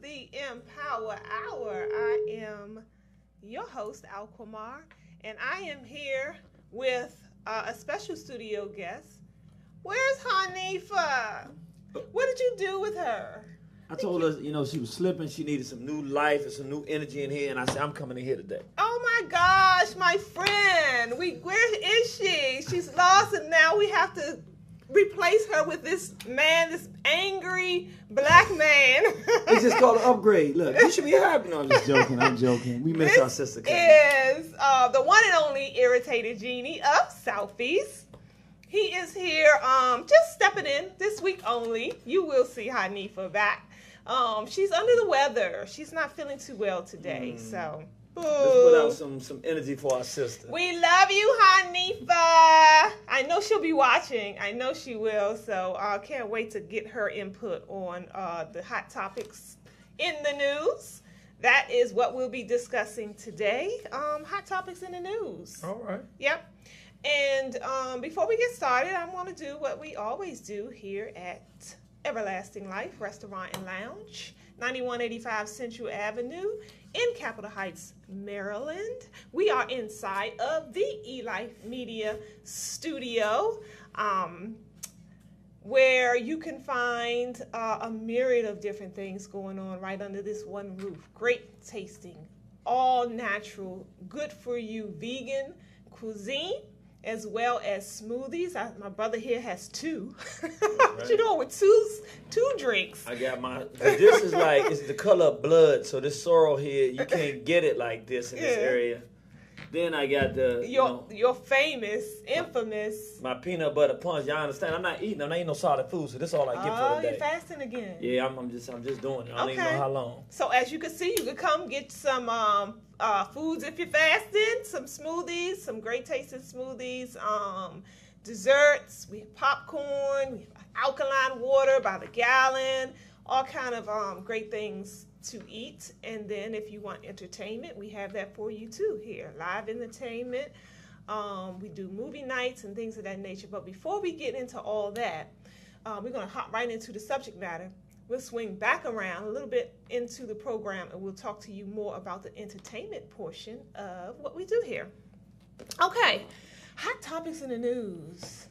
the Empower Hour. I am your host, Alquamar, and I am here with a special studio guest. Where's Hanifa? What did you do with her? I told her, she was slipping. She needed some new life and some new energy in here, and I said, I'm coming in here today. Oh my gosh, my friend. Where is she? She's lost, and now we have to replace her with this man, this angry black man. It's just called an upgrade. Look, you should be happy. No, I'm joking. We miss our sister. This is the one and only Irritated Genie of Southeast. He is here just stepping in this week only. You will see Hanifa back. She's under the weather. She's not feeling too well today, so... Let's put out some energy for our sister. We love you, Hanifa. I know she'll be watching. I know she will. So I can't wait to get her input on the hot topics in the news. That is what we'll be discussing today. Hot topics in the news. All right. Yep. And before we get started, I want to do what we always do here at Everlasting Life Restaurant and Lounge, 9185 Central Avenue in Capitol Heights, Maryland. We are inside of the Elife Media Studio, where you can find a myriad of different things going on right under this one roof. Great tasting, all natural, good for you vegan cuisine, as well as smoothies. My brother here has two. What you doing with two drinks? I got this is like, it's the color of blood, so this sorrel here, you can't get it like this in this area. Then I got your famous, infamous... My peanut butter punch. Y'all understand? I'm not eating no solid food, so this is all I get for the day. Oh, you're fasting again. Yeah, I'm just doing it. I don't even know how long. So as you can see, you could come get some foods if you're fasting, some smoothies, some great tasting smoothies, desserts. We have popcorn, we have alkaline water by the gallon, all kind of great things to eat. And then if you want entertainment, we have that for you too here. Live entertainment. We do movie nights and things of that nature. But before we get into all that, we're going to hop right into the subject matter. We'll swing back around a little bit into the program, and we'll talk to you more about the entertainment portion of what we do here. Okay, hot topics in the news.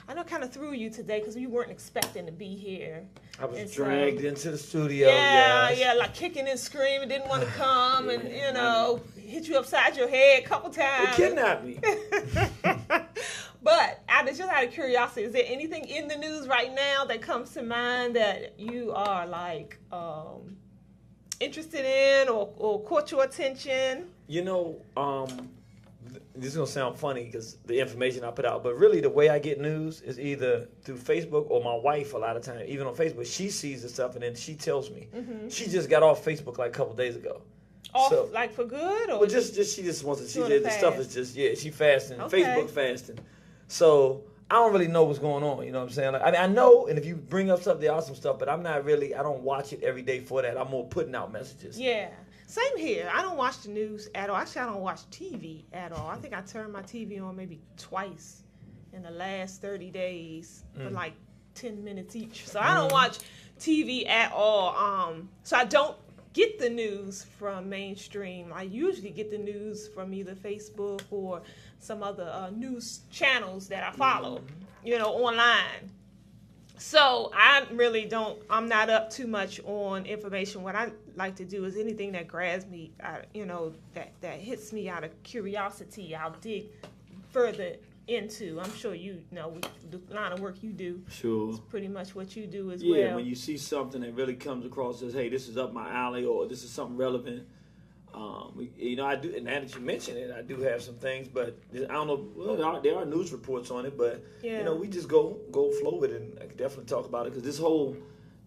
I know I kind of threw you today because you weren't expecting to be here. I was dragged into the studio. Yeah, like kicking and screaming, didn't want to come, and hit you upside your head a couple times. They kidnapped me. But just out of curiosity, is there anything in the news right now that comes to mind that you are like interested in or caught your attention? This is going to sound funny because the information I put out, but really the way I get news is either through Facebook or my wife a lot of times. Even on Facebook, she sees the stuff and then she tells me. Mm-hmm. She just got off Facebook like a couple days ago. Off like for good? Or well, she just wants to, the stuff is just, she fasting, okay. Facebook fasting. So I don't really know what's going on, you know what I'm saying? Like, I know, and if you bring up stuff, there are some stuff, but I don't watch it every day for that. I'm more putting out messages. Yeah. Same here. I don't watch the news at all. Actually, I don't watch TV at all. I think I turned my TV on maybe twice in the last 30 days for like 10 minutes each. So I don't watch TV at all. So I don't get the news from mainstream. I usually get the news from either Facebook or some other news channels that I follow, online. So I'm not up too much on information. What I like to do is anything that grabs me, that hits me out of curiosity, I'll dig further into. I'm sure with the line of work you do. Sure. It's pretty much what you do as well. well. Yeah, when you see something that really comes across as, hey, this is up my alley or this is something relevant. I do, and now that you mention it, I do have some things, but I don't know. Well, there are news reports on it, but we just go flow with it, and I can definitely talk about it because this whole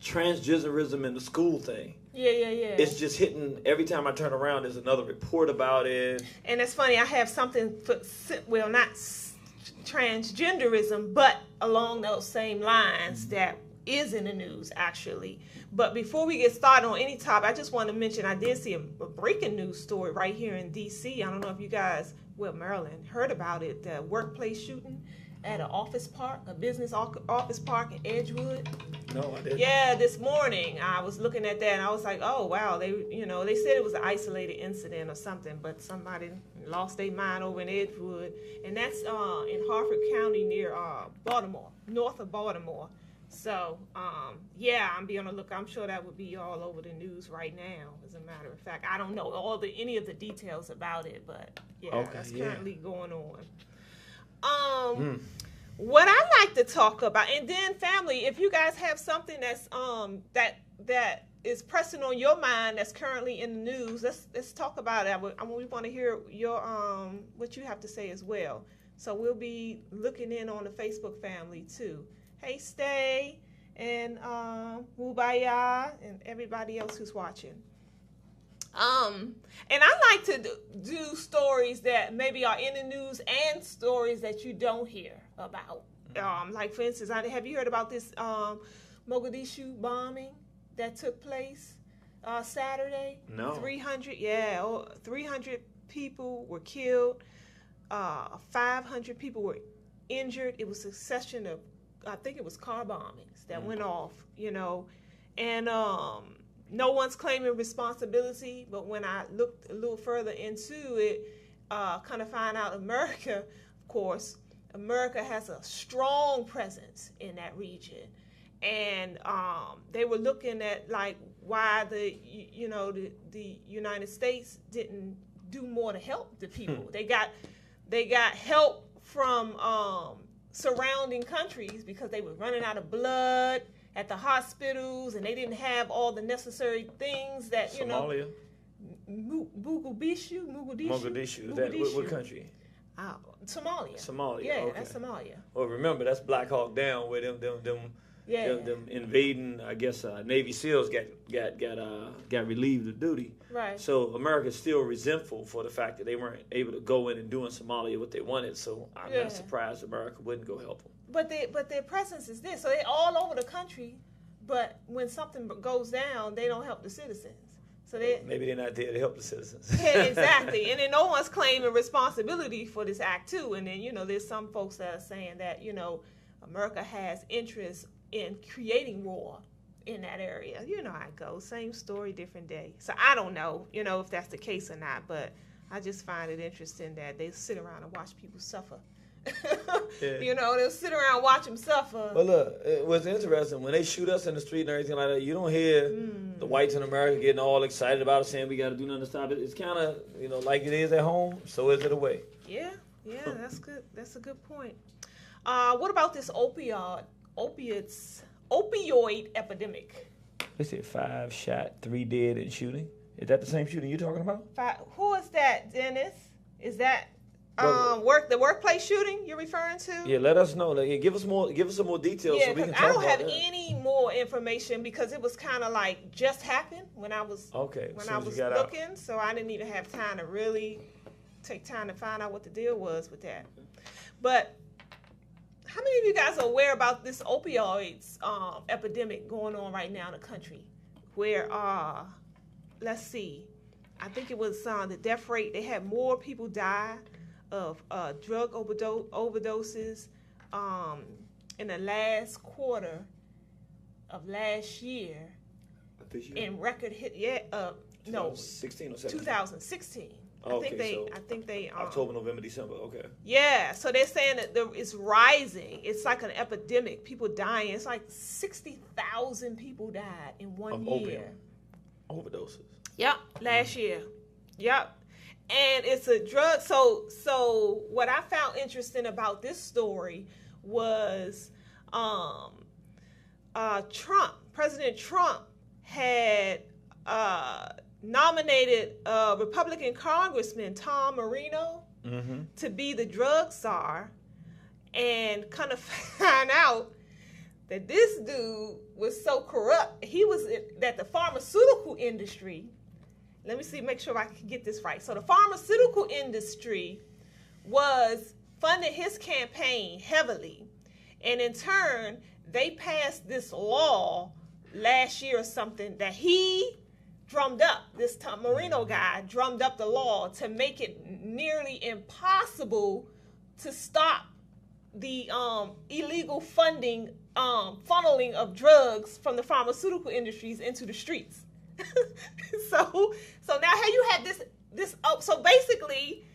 transgenderism in the school thing. Yeah. It's just hitting every time I turn around. There's another report about it. And it's funny. I have something not transgenderism, but along those same lines that is in the news actually. But before we get started on any topic, I just want to mention I did see a breaking news story right here in D.C. I don't know if you guys, Maryland, heard about it. The workplace shooting at an office park, a business office park in Edgewood. No, I didn't. Yeah, this morning I was looking at that and I was like, oh wow, they said it was an isolated incident or something, but somebody lost their mind over in Edgewood, and that's in Harford County near Baltimore, north of Baltimore. So yeah, I'm be on the look. I'm sure that would be all over the news right now. As a matter of fact, I don't know any of the details about it, but yeah, that's currently going on. What I like to talk about, and then family, if you guys have something that's that is pressing on your mind that's currently in the news, let's talk about it. We want to hear your what you have to say as well. So we'll be looking in on the Facebook family too. Hey, Stay and Wubaya and everybody else who's watching. And I like to do stories that maybe are in the news and stories that you don't hear about. Like for instance, have you heard about this Mogadishu bombing that took place Saturday? No. 300 people were killed. 500 people were injured. It was a succession of, I think it was car bombings that went off, and no one's claiming responsibility, but when I looked a little further into it, kind of find out America, of course, America has a strong presence in that region. And they were looking at like why the United States didn't do more to help the people. They got help from surrounding countries because they were running out of blood at the hospitals, and they didn't have all the necessary things that Somalia? Mogadishu. Is that what country? Somalia. Yeah, okay. That's Somalia. Well, remember that's Black Hawk Down where them invading. I guess Navy SEALs got relieved of duty. Right. So America's still resentful for the fact that they weren't able to go in and do in Somalia what they wanted. So I'm not surprised America wouldn't go help them. But their presence is there, so they're all over the country. But when something goes down, they don't help the citizens. So maybe they're not there to help the citizens. Yeah, exactly. And then no one's claiming responsibility for this act too. And then there's some folks that are saying that America has interest in creating war in that area. You know how it goes. Same story, different day. So I don't know, if that's the case or not. But I just find it interesting that they sit around and watch people suffer. They'll sit around and watch them suffer. But look, what's interesting, when they shoot us in the street and everything like that, you don't hear the whites in America getting all excited about it, saying we got to do nothing to stop it. It's kind of, like it is at home, so is it away. Yeah, that's good. That's a good point. What about this opioid epidemic? They said 5 shot, 3 dead in shooting. Is that the same shooting you're talking about? Who is that, Dennis? Is that the workplace shooting you're referring to? Yeah, let us know. Give us some more details so we can talk about it. I don't have any more information because it was kind of like just happened when I was looking, so I didn't even have time to really take time to find out what the deal was with that. But how many of you guys are aware about this opioids epidemic going on right now in the country? Where let's see, I think it was the death rate. They had more people die of drug overdoses in the last quarter of last year. This year? In record hit 2016 or 17? 2016. Okay, I think they October, November, December. Okay. Yeah, so they're saying that it's rising. It's like an epidemic. People dying. It's like 60,000 people died in one year. Overdoses. Yep, last year. Yep. And it's a drug. So what I found interesting about this story was President Trump had nominated Republican Congressman Tom Marino to be the drug czar, and kind of found out that this dude was so corrupt. He was that the pharmaceutical industry. Let me make sure I can get this right. So the pharmaceutical industry was funding his campaign heavily, and in turn, they passed this law last year or something that he drummed up. This Tom Marino guy drummed up the law to make it nearly impossible to stop the illegal funneling of drugs from the pharmaceutical industries into the streets. so now here you have this. So basically,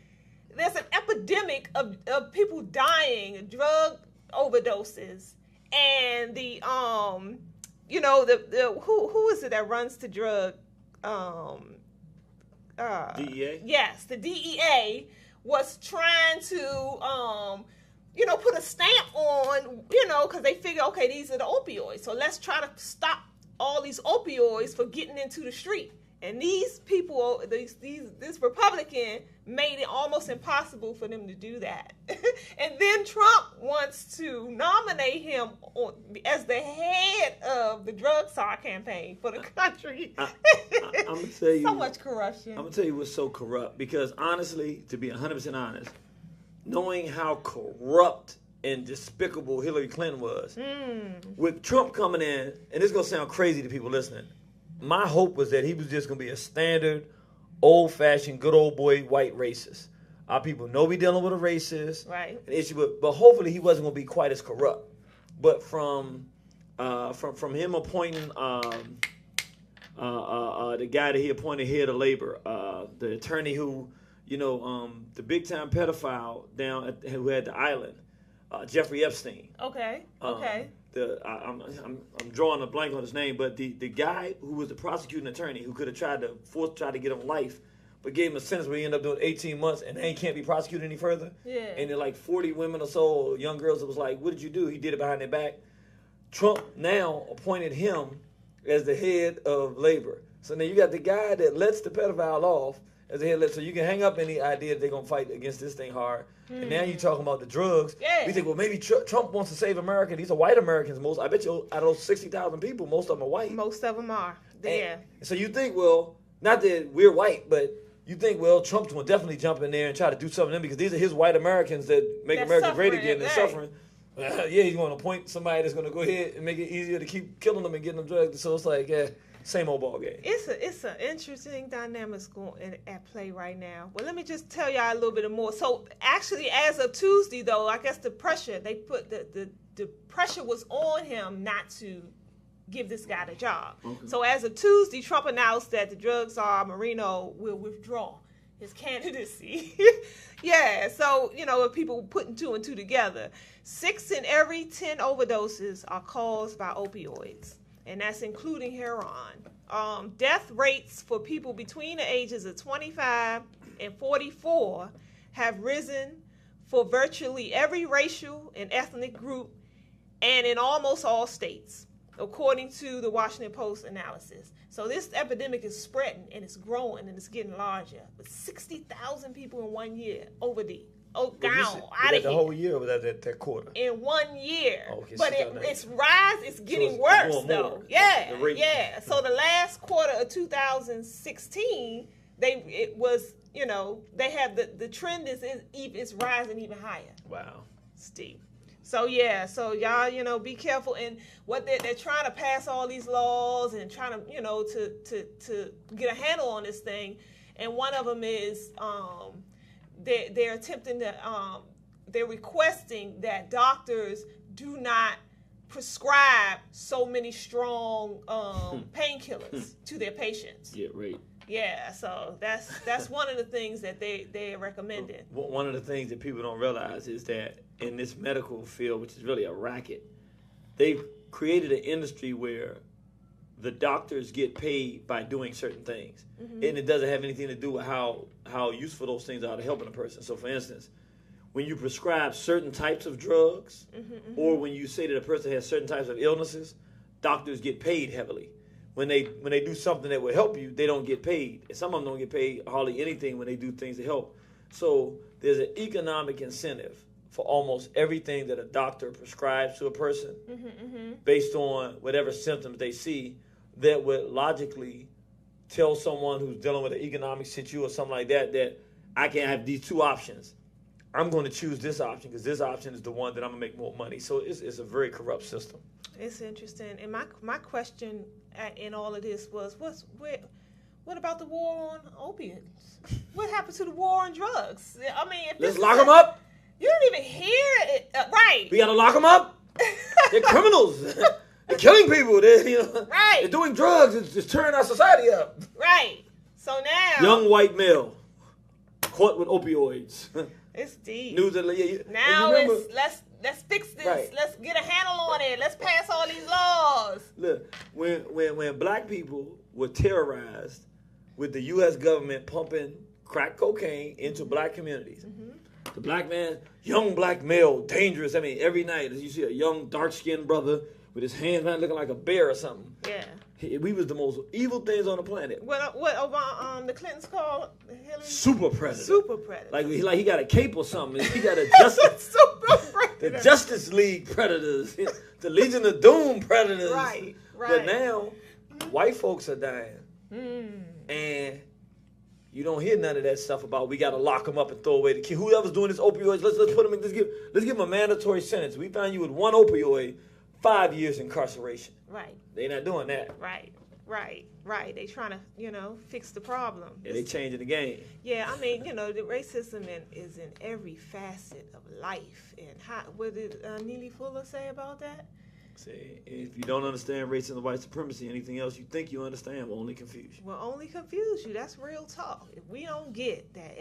there's an epidemic of people dying, drug overdoses, and the who is it that runs the drug? DEA? Yes, the DEA was trying to, put a stamp on, because they figure, okay, these are the opioids. So let's try to stop all these opioids for getting into the street. And these people, this Republican made it almost impossible for them to do that. And then Trump wants to nominate him as the head of the drug Czar campaign for the country. I'm going to tell you. So much corruption. I'm going to tell you what's so corrupt. Because honestly, to be 100% honest, knowing how corrupt and despicable Hillary Clinton was, with Trump coming in, and this is going to sound crazy to people listening, my hope was that he was just going to be a standard, old-fashioned, good old boy white racist. Our people know we dealing with a racist, right? An issue, but hopefully he wasn't going to be quite as corrupt. But from him appointing the guy that he appointed head of labor, the attorney who, the big-time pedophile who had the island, Jeffrey Epstein. Okay. I'm drawing a blank on his name, but the guy who was the prosecuting attorney who could have tried to get him life, but gave him a sentence where he ended up doing 18 months and they can't be prosecuted any further. Yeah. And then like 40 women or so, young girls, that was like, what did you do? He did it behind their back. Trump now appointed him as the head of labor. So now you got the guy that lets the pedophile off as the head of, so you can hang up any idea that they're going to fight against this thing hard. And now you're talking about the drugs. Yeah. We think, well, maybe Trump wants to save America. These are white Americans. I bet you out of those 60,000 people, most of them are white. Most of them are. Yeah. So you think, well, not that we're white, but you think, well, Trump's going to definitely jump in there and try to do something to them because these are his white Americans that make America great again and suffering. Yeah, he's going to appoint somebody that's going to go ahead and make it easier to keep killing them and getting them drugs. So it's like, same old ball game. It's an interesting dynamics going at play right now. Well, let me just tell y'all a little bit more. So actually, as of Tuesday, though, I guess the pressure they put the pressure was on him not to give this guy the job. Okay. So as of Tuesday, Trump announced that the drug czar Marino will withdraw his candidacy. Yeah, so people putting 2 and 2 together. 6 in every 10 overdoses are caused by opioids, and that's including heroin. Death rates for people between the ages of 25 and 44 have risen for virtually every racial and ethnic group and in almost all states, according to the Washington Post analysis. So this epidemic is spreading and it's growing and it's getting larger. But 60,000 people in 1 year gone out of the whole year or was that quarter? In 1 year. Okay, but it's getting worse though. Yeah. So the last quarter of 2016, they have the trend is rising even higher. Wow. Steep. So y'all, be careful. And what they're trying to pass all these laws and trying to, to get a handle on this thing. And one of them is they're attempting to, they're requesting that doctors do not prescribe so many strong painkillers to their patients. Yeah, right. Yeah, so that's one of the things that they recommended. One of the things that people don't realize is that in this medical field, which is really a racket, they've created an industry where the doctors get paid by doing certain things. Mm-hmm. And it doesn't have anything to do with how useful those things are to helping a person. So for instance, when you prescribe certain types of drugs, or when you say that a person has certain types of illnesses, doctors get paid heavily. When they do something that will help you, they don't get paid. And some of them don't get paid hardly anything when they do things to help. So there's an economic incentive for almost everything that a doctor prescribes to a person based on whatever symptoms they see that would logically tell someone who's dealing with an economic situation or something like that I can have these two options. I'm going to choose this option because this option is the one that I'm going to make more money. So it's a very corrupt system. It's interesting. And my question in all of this was, what about the war on opiates? What happened to the war on drugs? I mean, let's lock them up. You don't even hear it. Right. We got to lock them up. They're criminals. They're killing people. Right. They're doing drugs. It's tearing our society up. Right. So now. Young white male caught with opioids. It's deep. News of, now it's let's fix this. Right. Let's get a handle on it. Let's pass all these laws. Look, when black people were terrorized with the U.S. government pumping crack cocaine into black communities. The black man, young black male, dangerous. I mean, every night as you see a young dark-skinned brother with his hands looking like a bear or something. Yeah. We was the most evil things on the planet. What the Clintons called Hillary? Super predator. Super predator. Like he got a cape or something. He got a justice. Super predator. The Justice League predators. The Legion of Doom predators. Right. But now, white folks are dying. And you don't hear none of that stuff about we got to lock them up and throw away the key. Whoever's doing this opioids, let's put them in. Let's give them a mandatory sentence. We found you with one opioid, 5 years incarceration. Right. They not doing that. Right. They trying to, fix the problem. Yeah, they changing the game. Yeah, I mean, the racism is in every facet of life. And what did Neely Fuller say about that? See, if you don't understand racism and white supremacy, anything else you think you understand will only confuse you. Will only confuse you. That's real talk. If we don't get that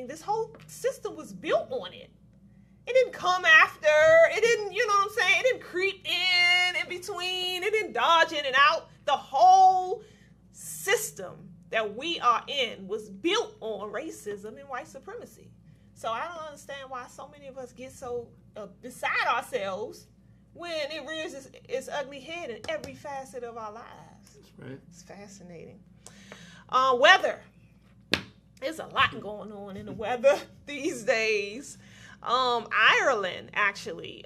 this whole system was built on it. It didn't come after. It didn't, you know what I'm saying? It didn't creep in between. It didn't dodge in and out. The whole system that we are in was built on racism and white supremacy. So I don't understand why so many of us get so beside ourselves when it rears its ugly head in every facet of our lives. That's right. It's fascinating. Weather. There's a lot going on in the weather these days. Ireland, actually.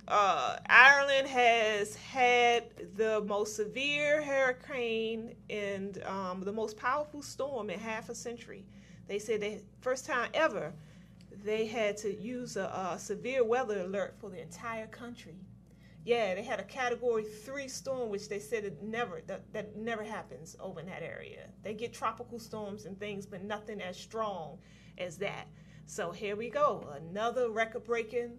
Ireland has had the most severe hurricane and the most powerful storm in half a century. They said the first time ever they had to use a severe weather alert for the entire country. Yeah, they had a Category 3 storm, which they said that never happens over in that area. They get tropical storms and things, but nothing as strong as that. So here we go, another record-breaking.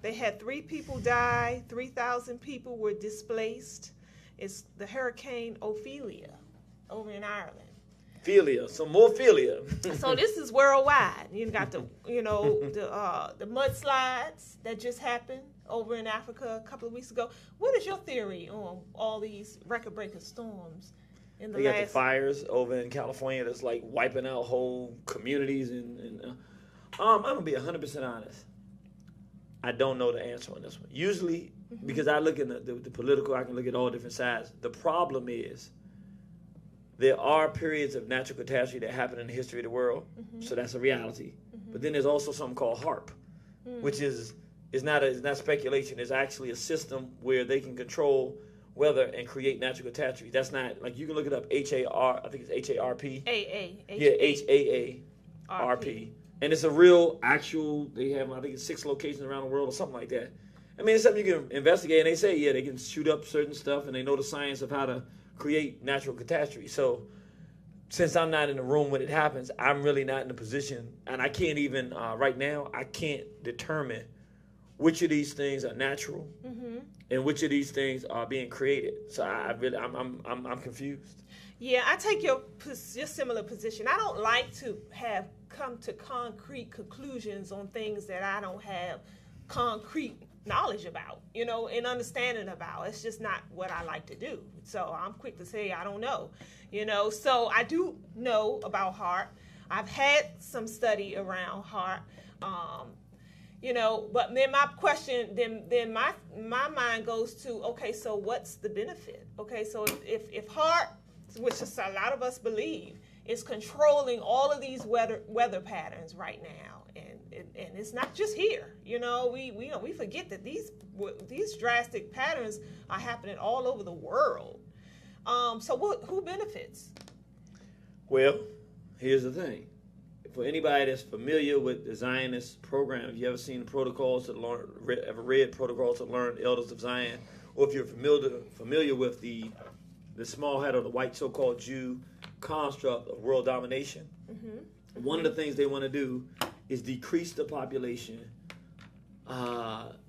They had 3 people die, 3,000 people were displaced. It's the Hurricane Ophelia over in Ireland. Philia, some more philia. So this is worldwide. You got the mudslides that just happened over in Africa a couple of weeks ago. What is your theory on all these record-breaking storms in the We got the fires over in California that's like wiping out whole communities. I'm going to be 100% honest. I don't know the answer on this one. Usually, because I look at the political, I can look at all different sides. The problem is there are periods of natural catastrophe that happen in the history of the world, so that's a reality. But then there's also something called HARP, which is not speculation. It's actually a system where they can control weather and create natural catastrophe. That's not, like, you can look it up, HAR, I think it's HARP. HAARP. And it's a real actual, they have, I think it's 6 locations around the world or something like that. I mean, it's something you can investigate, and they say, yeah, they can shoot up certain stuff, and they know the science of how to create natural catastrophe. So since I'm not in the room when it happens, I'm really not in a position, and I can't even, right now, I can't determine which of these things are natural and which of these things are being created. So I'm confused. Yeah, I take your similar position. I don't like to have come to concrete conclusions on things that I don't have concrete knowledge about, and understanding about. It's just not what I like to do. So I'm quick to say I don't know, So I do know about HARP. I've had some study around HARP, but then my question, then my mind goes to, okay, so what's the benefit? Okay, so if HARP, which is a lot of us believe, is controlling all of these weather patterns right now, and it's not just here. We forget that these drastic patterns are happening all over the world. So who benefits? Well, here's the thing. For anybody that's familiar with the Zionist program, if you ever seen Protocols to Learn, ever read Protocols to Learn, Elders of Zion, or if you're familiar with the small head of the white so-called Jew construct of world domination, one of the things they want to do is decrease the population.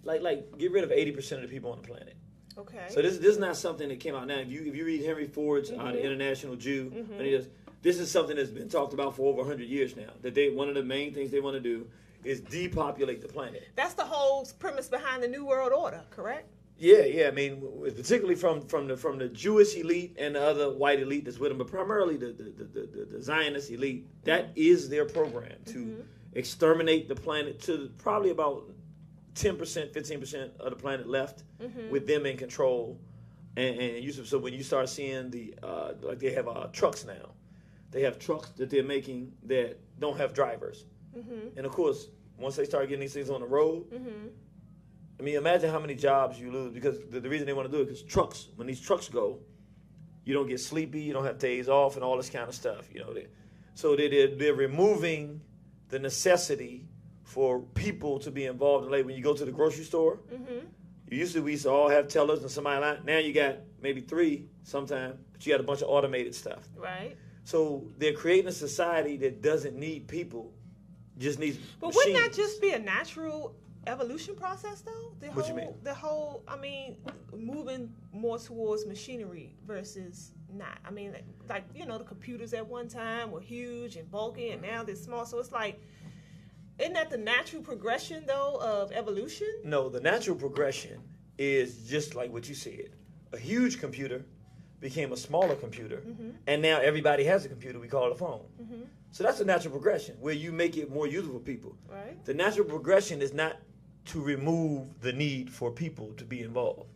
Like get rid of 80% of the people on the planet. Okay. So this is not something that came out now. If you read Henry Ford's The International Jew, and he does, this is something that's been talked about for over 100 years now. That one of the main things they want to do is depopulate the planet. That's the whole premise behind the New World Order, correct? Yeah. I mean, particularly from the Jewish elite and the other white elite that's with them, but primarily the Zionist elite. That is their program to exterminate the planet to probably about 10%, 15% of the planet left with them in control. And so when you start seeing like they have trucks now, they have trucks that they're making that don't have drivers. And of course, once they start getting these things on the road, I mean, imagine how many jobs you lose, because the reason they want to do it is trucks. When these trucks go, you don't get sleepy, you don't have days off, and all this kind of stuff. So they're removing the necessity for people to be involved in labor. When you go to the grocery store, we used to all have tellers and somebody like now you got maybe 3 sometimes, but you got a bunch of automated stuff. Right. So they're creating a society that doesn't need people, just needs But machines. wouldn't that just be a natural evolution process, though? What you mean? I mean, moving more towards machinery versus not. I mean, like the computers at one time were huge and bulky, and now they're small. So it's like, isn't that the natural progression, though, of evolution? No, the natural progression is just like what you said. A huge computer became a smaller computer, and now everybody has a computer. We call it a phone. So that's a natural progression, where you make it more usable for people. Right. The natural progression is not to remove the need for people to be involved.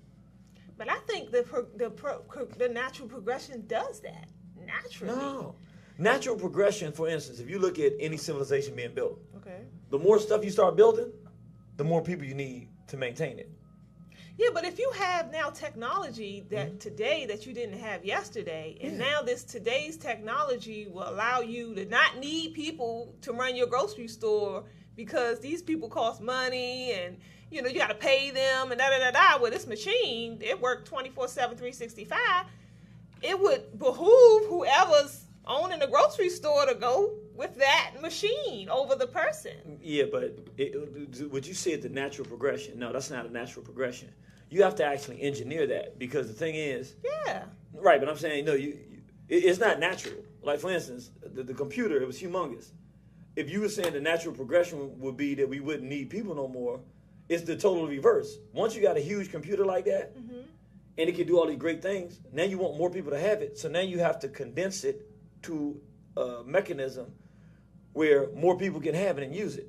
But I think the natural progression does that naturally. No. Natural progression, for instance, if you look at any civilization being built, okay, the more stuff you start building, the more people you need to maintain it. Yeah, but if you have now technology that today that you didn't have yesterday, and now today's technology will allow you to not need people to run your grocery store because these people cost money and you got to pay them and da-da-da-da. With this machine, it worked 24/7, 365. It would behoove whoever's owning a grocery store to go with that machine over the person. Yeah, but what you said, the natural progression, no, that's not a natural progression. You have to actually engineer that, because the thing is... Yeah. Right, but I'm saying, no, it's not natural. Like, for instance, the computer, it was humongous. If you were saying the natural progression would be that we wouldn't need people no more, it's the total reverse. Once you got a huge computer like that, and it can do all these great things, now you want more people to have it, so now you have to condense it to a mechanism where more people can have it and use it.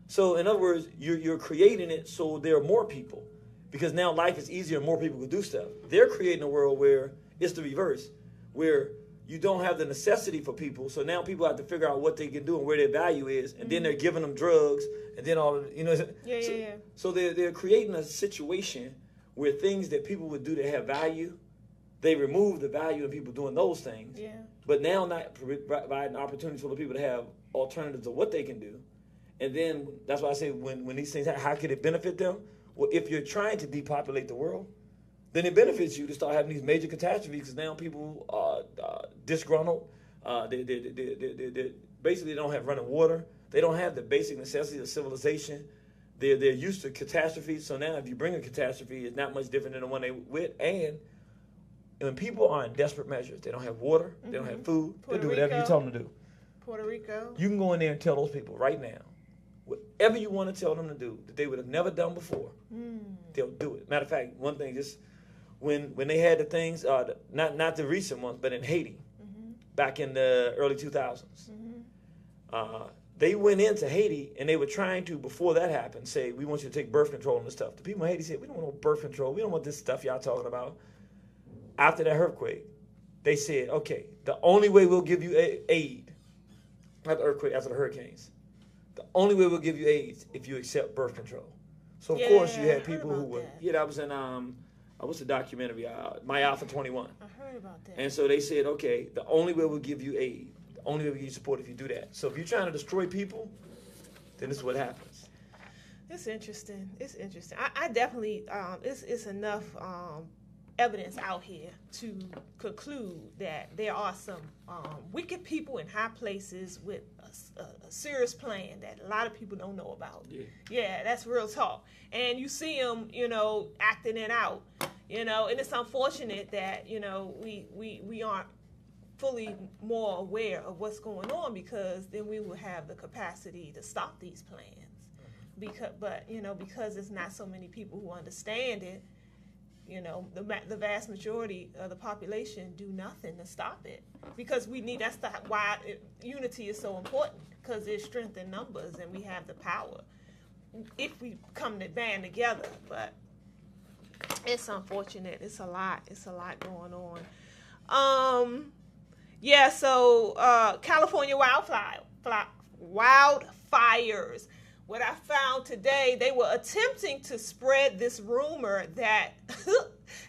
So, in other words, you're creating it so there are more people. Because now life is easier and more people can do stuff. They're creating a world where it's the reverse, where you don't have the necessity for people. So now people have to figure out what they can do and where their value is, and then they're giving them drugs, and then all So they're creating a situation where things that people would do that have value, they remove the value in people doing those things. Yeah. But now not providing opportunities for the people to have alternatives of what they can do. And then that's why I say when these things happen, how could it benefit them? Well, if you're trying to depopulate the world, then it benefits you to start having these major catastrophes, because now people are disgruntled. They basically don't have running water. They don't have the basic necessities of civilization. They're used to catastrophes. So now if you bring a catastrophe, it's not much different than the one they with. And when people are in desperate measures, they don't have water, they don't have food, they'll do whatever you tell them to do. Puerto Rico. You can go in there and tell those people right now, whatever you want to tell them to do that they would have never done before, they'll do it. Matter of fact, one thing, just when they had the things, not the recent ones, but in Haiti, back in the early 2000s, they went into Haiti and they were trying to, before that happened, say, we want you to take birth control and this stuff. The people in Haiti said, we don't want no birth control. We don't want this stuff y'all talking about. After that earthquake, they said, okay, the only way we'll give you aid, not the earthquake, after the hurricanes, the only way we'll give you aid if you accept birth control. So, of course, you had people who were, that was in, what's the documentary? My Alpha 21. I heard about that. And so they said, okay, the only way we'll give you aid, the only way we'll give you support if you do that. So if you're trying to destroy people, then this is what happens. It's interesting. It's interesting. I definitely, it's enough evidence out here to conclude that there are some wicked people in high places with a serious plan that a lot of people don't know about. Yeah, that's real talk. And you see them, acting it out, and it's unfortunate that, we aren't fully more aware of what's going on, because then we will have the capacity to stop these plans. Because there's not so many people who understand it, the vast majority of the population do nothing to stop it, because that's why unity is so important, because there's strength in numbers and we have the power if we come to band together. But it's unfortunate. It's a lot going on. So California wildfires. What I found today, they were attempting to spread this rumor that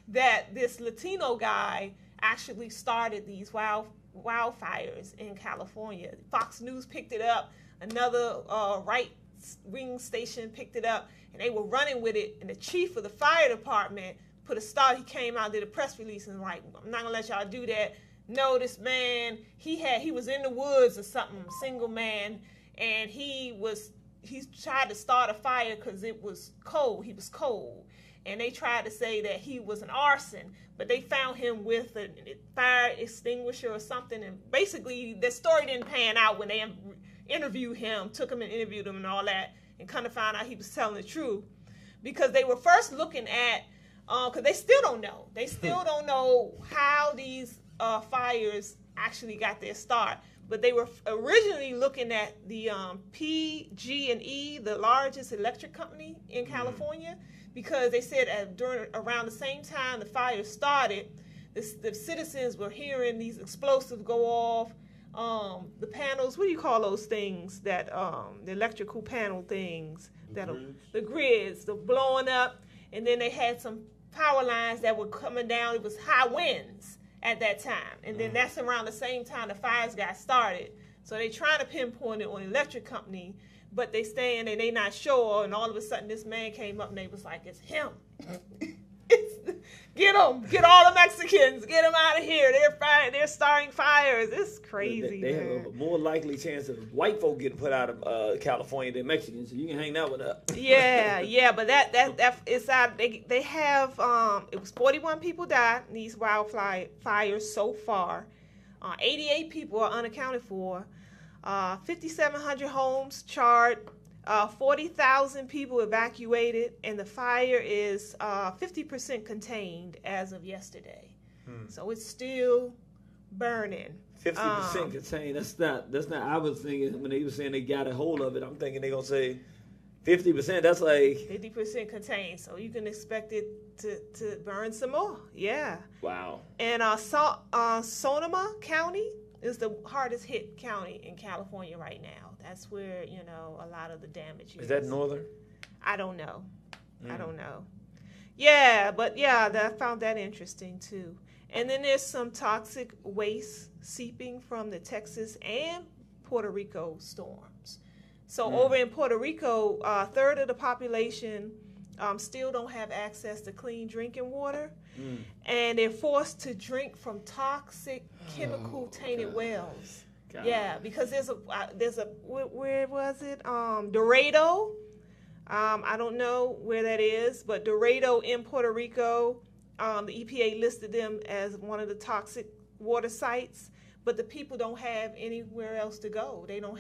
that this Latino guy actually started these wildfires in California. Fox News picked it up. Another right-wing station picked it up, and they were running with it. And the chief of the fire department put a start. He came out, did a press release, and like, I'm not gonna let y'all do that. No, this man, he was in the woods or something, single man, and he tried to start a fire because it was cold. He was cold. And they tried to say that he was an arson, but they found him with a fire extinguisher or something. And basically, the story didn't pan out when they interviewed him, took him and interviewed him and all that, and kind of found out he was telling the truth. Because they were first looking at, because they still don't know. They still don't know how these fires actually got their start. But they were originally looking at the PG&E, the largest electric company in California, because they said around the same time the fire started, the citizens were hearing these explosives go off. The panels, what do you call those things? That the electrical panel things, the grids, the blowing up, and then they had some power lines that were coming down. It was high winds at that time, and then that's around the same time the fires got started. So they trying to pinpoint it on the electric company, but they staying and they not sure. And all of a sudden, this man came up and they was like, "It's him! Get him! Get all the Mexicans! Get them out of here! They're starting fires. It's crazy." They have a more likely chance of white folk getting put out of California than Mexicans. So you can hang that one up. Yeah, but that is out. They have it was 41 people died in these wildfires so far. 88 people are unaccounted for. 5,700 homes charred. 40,000 people evacuated, and the fire is 50% contained as of yesterday. So it's still burning. 50% contained. That's not. I was thinking when they were saying they got a hold of it. I'm thinking they're gonna say 50%. That's like 50% contained. So you can expect it to burn some more. Yeah. Wow. And Sonoma County is the hardest hit county in California right now. That's where, a lot of the damage is. Is that northern? I don't know. Yeah, but I found that interesting too. And then there's some toxic waste seeping from the Texas and Puerto Rico storms. So over in Puerto Rico, a third of the population still don't have access to clean drinking water. And they're forced to drink from toxic chemical tainted wells. Yeah, because there's a where was it? Dorado. I don't know where that is, but Dorado in Puerto Rico, the EPA listed them as one of the toxic water sites, but the people don't have anywhere else to go. They don't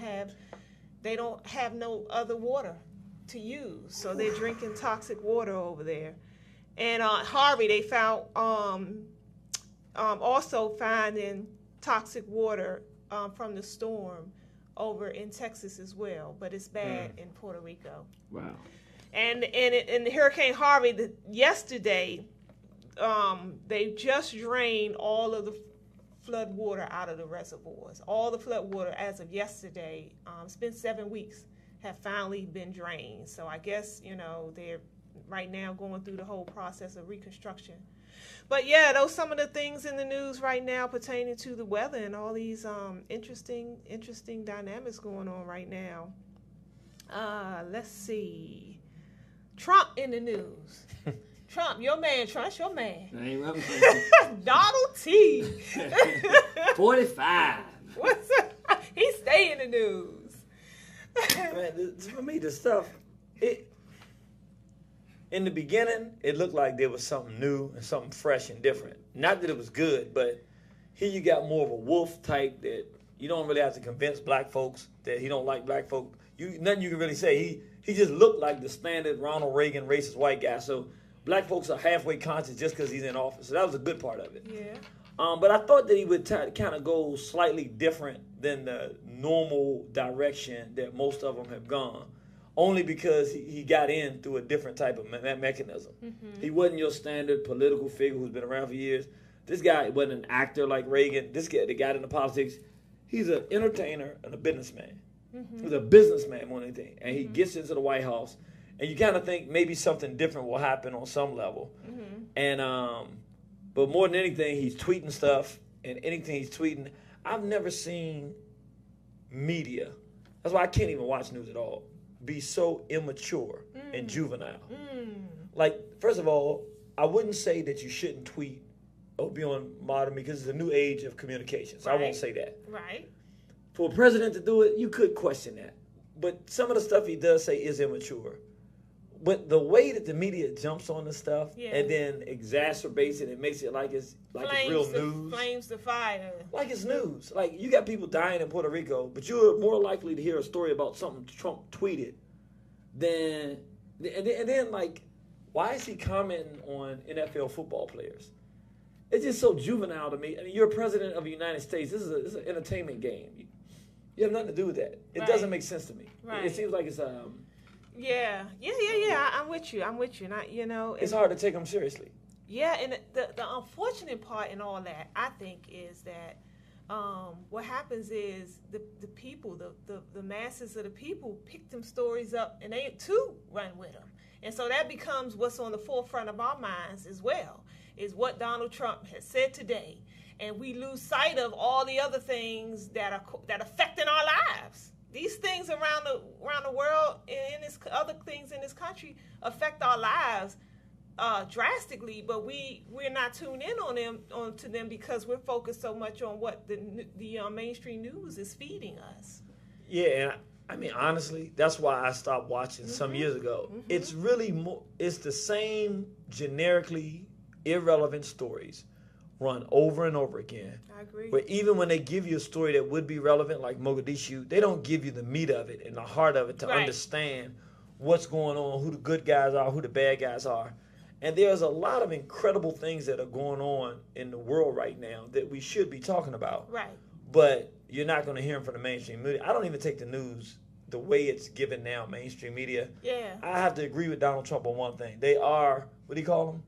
have no other water to use, so they're drinking toxic water over there. And Harvey, they found also finding toxic water from the storm over in Texas as well, but it's bad in Puerto Rico. Wow. And in Hurricane Harvey, yesterday, they just drained all of the flood water out of the reservoirs. All the flood water as of yesterday, it's been 7 weeks, have finally been drained. So I guess, they're right now going through the whole process of reconstruction. But yeah, those some of the things in the news right now pertaining to the weather and all these interesting dynamics going on right now. Let's see. Trump in the news. Trump, your man. Trump's your man. I ain't right. Donald T. 45. What's up? He stay in the news. Man, for me, the stuff, in the beginning, it looked like there was something new and something fresh and different. Not that it was good, but here you got more of a wolf type that you don't really have to convince black folks that he don't like black folk. Nothing you can really say. He just looked like the standard Ronald Reagan racist white guy. So black folks are halfway conscious just because he's in office. So that was a good part of it. Yeah. But I thought that he would kind of go slightly different than the normal direction that most of them have gone, only because he got in through a different type of mechanism. Mm-hmm. He wasn't your standard political figure who's been around for years. This guy wasn't an actor like Reagan. This guy that got into politics, he's an entertainer and a businessman. Mm-hmm. He's a businessman more than anything. And he gets into the White House, and you kind of think maybe something different will happen on some level. Mm-hmm. And but more than anything, he's tweeting stuff, and anything he's tweeting, I've never seen media, that's why I can't even watch news at all, be so immature and juvenile. Like, first of all, I wouldn't say that you shouldn't tweet or be on modern because it's a new age of communication, so I won't say that. Right. For a president to do it, you could question that. But some of the stuff he does say is immature. But the way that the media jumps on the stuff and then exacerbates it and makes it like it's real news. Flames the fire. Like it's news. Like, you got people dying in Puerto Rico, but you're more likely to hear a story about something Trump tweeted than... And then, like, why is he commenting on NFL football players? It's just so juvenile to me. I mean, you're president of the United States. This is an entertainment game. You have nothing to do with that. It doesn't make sense to me. Right. It seems like it's... Yeah. I'm with you. Not, it's hard to take them seriously. Yeah, and the unfortunate part in all that, I think, is that what happens is the people, the masses of the people pick them stories up and they too run with them. And so that becomes what's on the forefront of our minds as well, is what Donald Trump has said today. And we lose sight of all the other things that are affecting our lives. These things around the world and other things in this country affect our lives drastically, but we're not tuned in onto them because we're focused so much on what the mainstream news is feeding us. Yeah, and I mean, honestly, that's why I stopped watching some years ago. Mm-hmm. It's really it's the same generically irrelevant stories run over and over again. I agree. But even when they give you a story that would be relevant, like Mogadishu, they don't give you the meat of it and the heart of it to understand what's going on, who the good guys are, who the bad guys are. And there's a lot of incredible things that are going on in the world right now that we should be talking about. Right. But you're not going to hear them from the mainstream media. I don't even take the news the way it's given now, mainstream media. Yeah. I have to agree with Donald Trump on one thing. They are, what do you call them?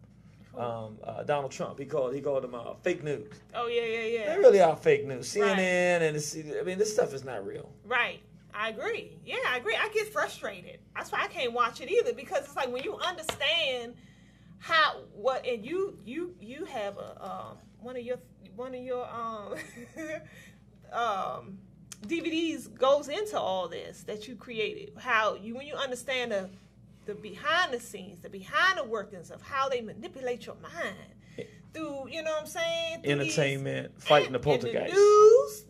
Donald Trump. He called them fake news. Oh, yeah. They really are fake news. CNN and this stuff is not real. Right. I agree. Yeah, I agree. I get frustrated. That's why I can't watch it either, because it's like when you understand and you have one of your DVDs goes into all this that you created. When you understand the behind the scenes, the behind the workings of how they manipulate your mind through, you know what I'm saying? Entertainment, fighting the poltergeist.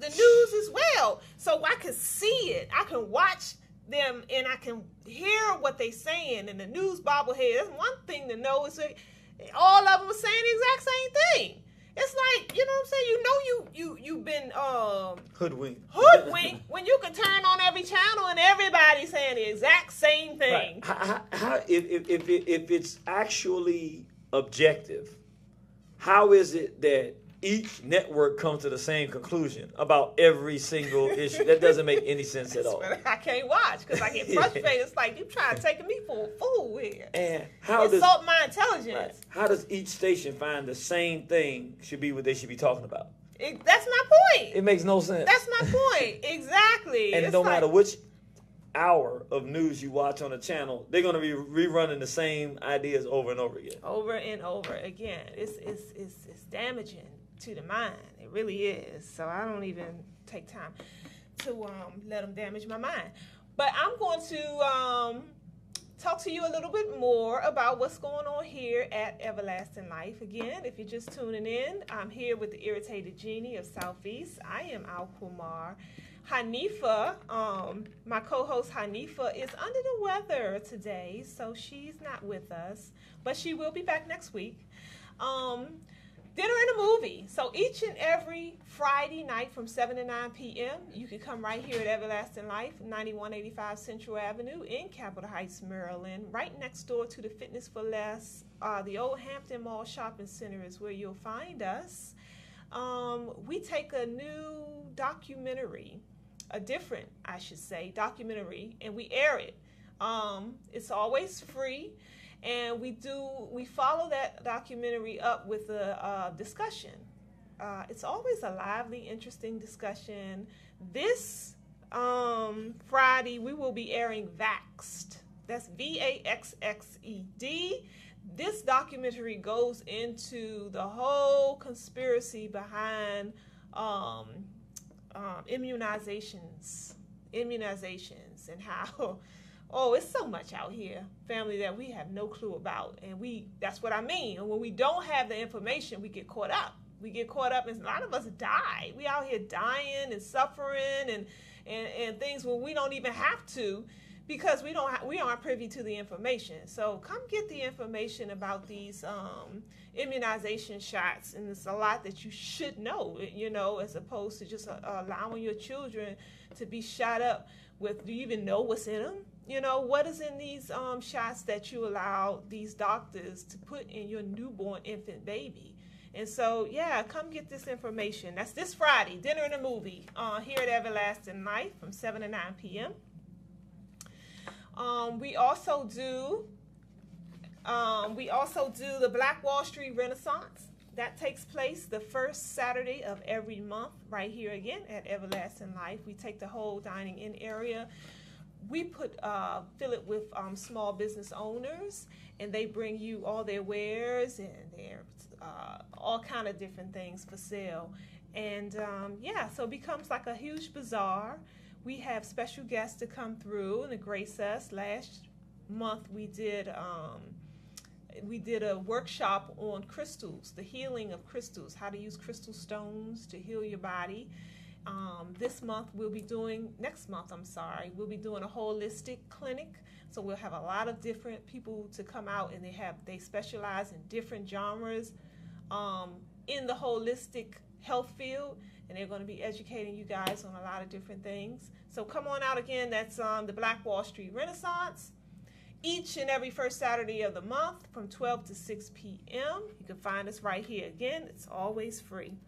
The news as well. So I can see it. I can watch them and I can hear what they're saying in the news bobblehead. That's one thing to know, is that all of them are saying the exact same thing. It's like, you know what I'm saying? You've been hoodwinked when you can turn on every channel and everybody's saying the exact same thing. Right. If it's actually objective, how is it that each network comes to the same conclusion about every single issue? That doesn't make any sense at all. I can't watch because I get frustrated. It's like, you're trying to take me for a fool here. And insult my intelligence. Right, how does each station find the same thing should be what they should be talking about? That's my point. It makes no sense. That's my point. Exactly. And no matter which hour of news you watch on a channel, they're going to be rerunning the same ideas over and over again. Over and over again. It's damaging to the mind. It really is. So I don't even take time to let them damage my mind. But I'm going to talk to you a little bit more about what's going on here at Everlasting Life. Again, if you're just tuning in, I'm here with the Irritated Genie of Southeast. I am Al Kumar. Hanifa, my co-host Hanifa, is under the weather today, so she's not with us, but she will be back next week. Dinner and a movie. So each and every Friday night from 7 to 9 p.m., you can come right here at Everlasting Life, 9185 Central Avenue in Capitol Heights, Maryland, right next door to the Fitness for Less. The old Hampton Mall Shopping Center is where you'll find us. We take a new documentary, a different, I should say, documentary, and we air it. It's always free. And we follow that documentary up with a discussion. It's always a lively, interesting discussion. This Friday, we will be airing Vaxxed. That's VAXXED. This documentary goes into the whole conspiracy behind immunizations, and how... Oh, it's so much out here, family, that we have no clue about. And that's what I mean. And when we don't have the information, we get caught up. We get caught up, and a lot of us die. We out here dying and suffering and things when we don't even have to, because we aren't privy to the information. So come get the information about these immunization shots. And it's a lot that you should know, as opposed to just allowing your children to be shot up with, do you even know what's in them? What is in these shots that you allow these doctors to put in your newborn infant baby? And so, yeah, come get this information. That's this Friday, Dinner and a Movie, here at Everlasting Life from 7 to 9 p.m. We also do the Black Wall Street Renaissance. That takes place the first Saturday of every month right here again at Everlasting Life. We take the whole dining in area. We fill it with small business owners, and they bring you all their wares and their all kind of different things for sale. And so it becomes like a huge bazaar. We have special guests to come through and to grace us. Last month we did a workshop on crystals, the healing of crystals, how to use crystal stones to heal your body. Next month, we'll be doing a holistic clinic. So we'll have a lot of different people to come out, and they specialize in different genres in the holistic health field, and they're going to be educating you guys on a lot of different things. So come on out again. That's the Black Wall Street Renaissance. Each and every first Saturday of the month from 12 to 6 p.m. You can find us right here. Again, it's always free.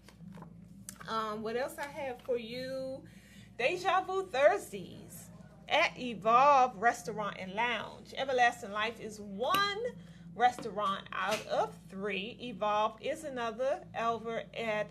What else I have for you? Deja Vu Thursdays at Evolve Restaurant and Lounge. Everlasting Life is one restaurant out of 3. Evolve is another over at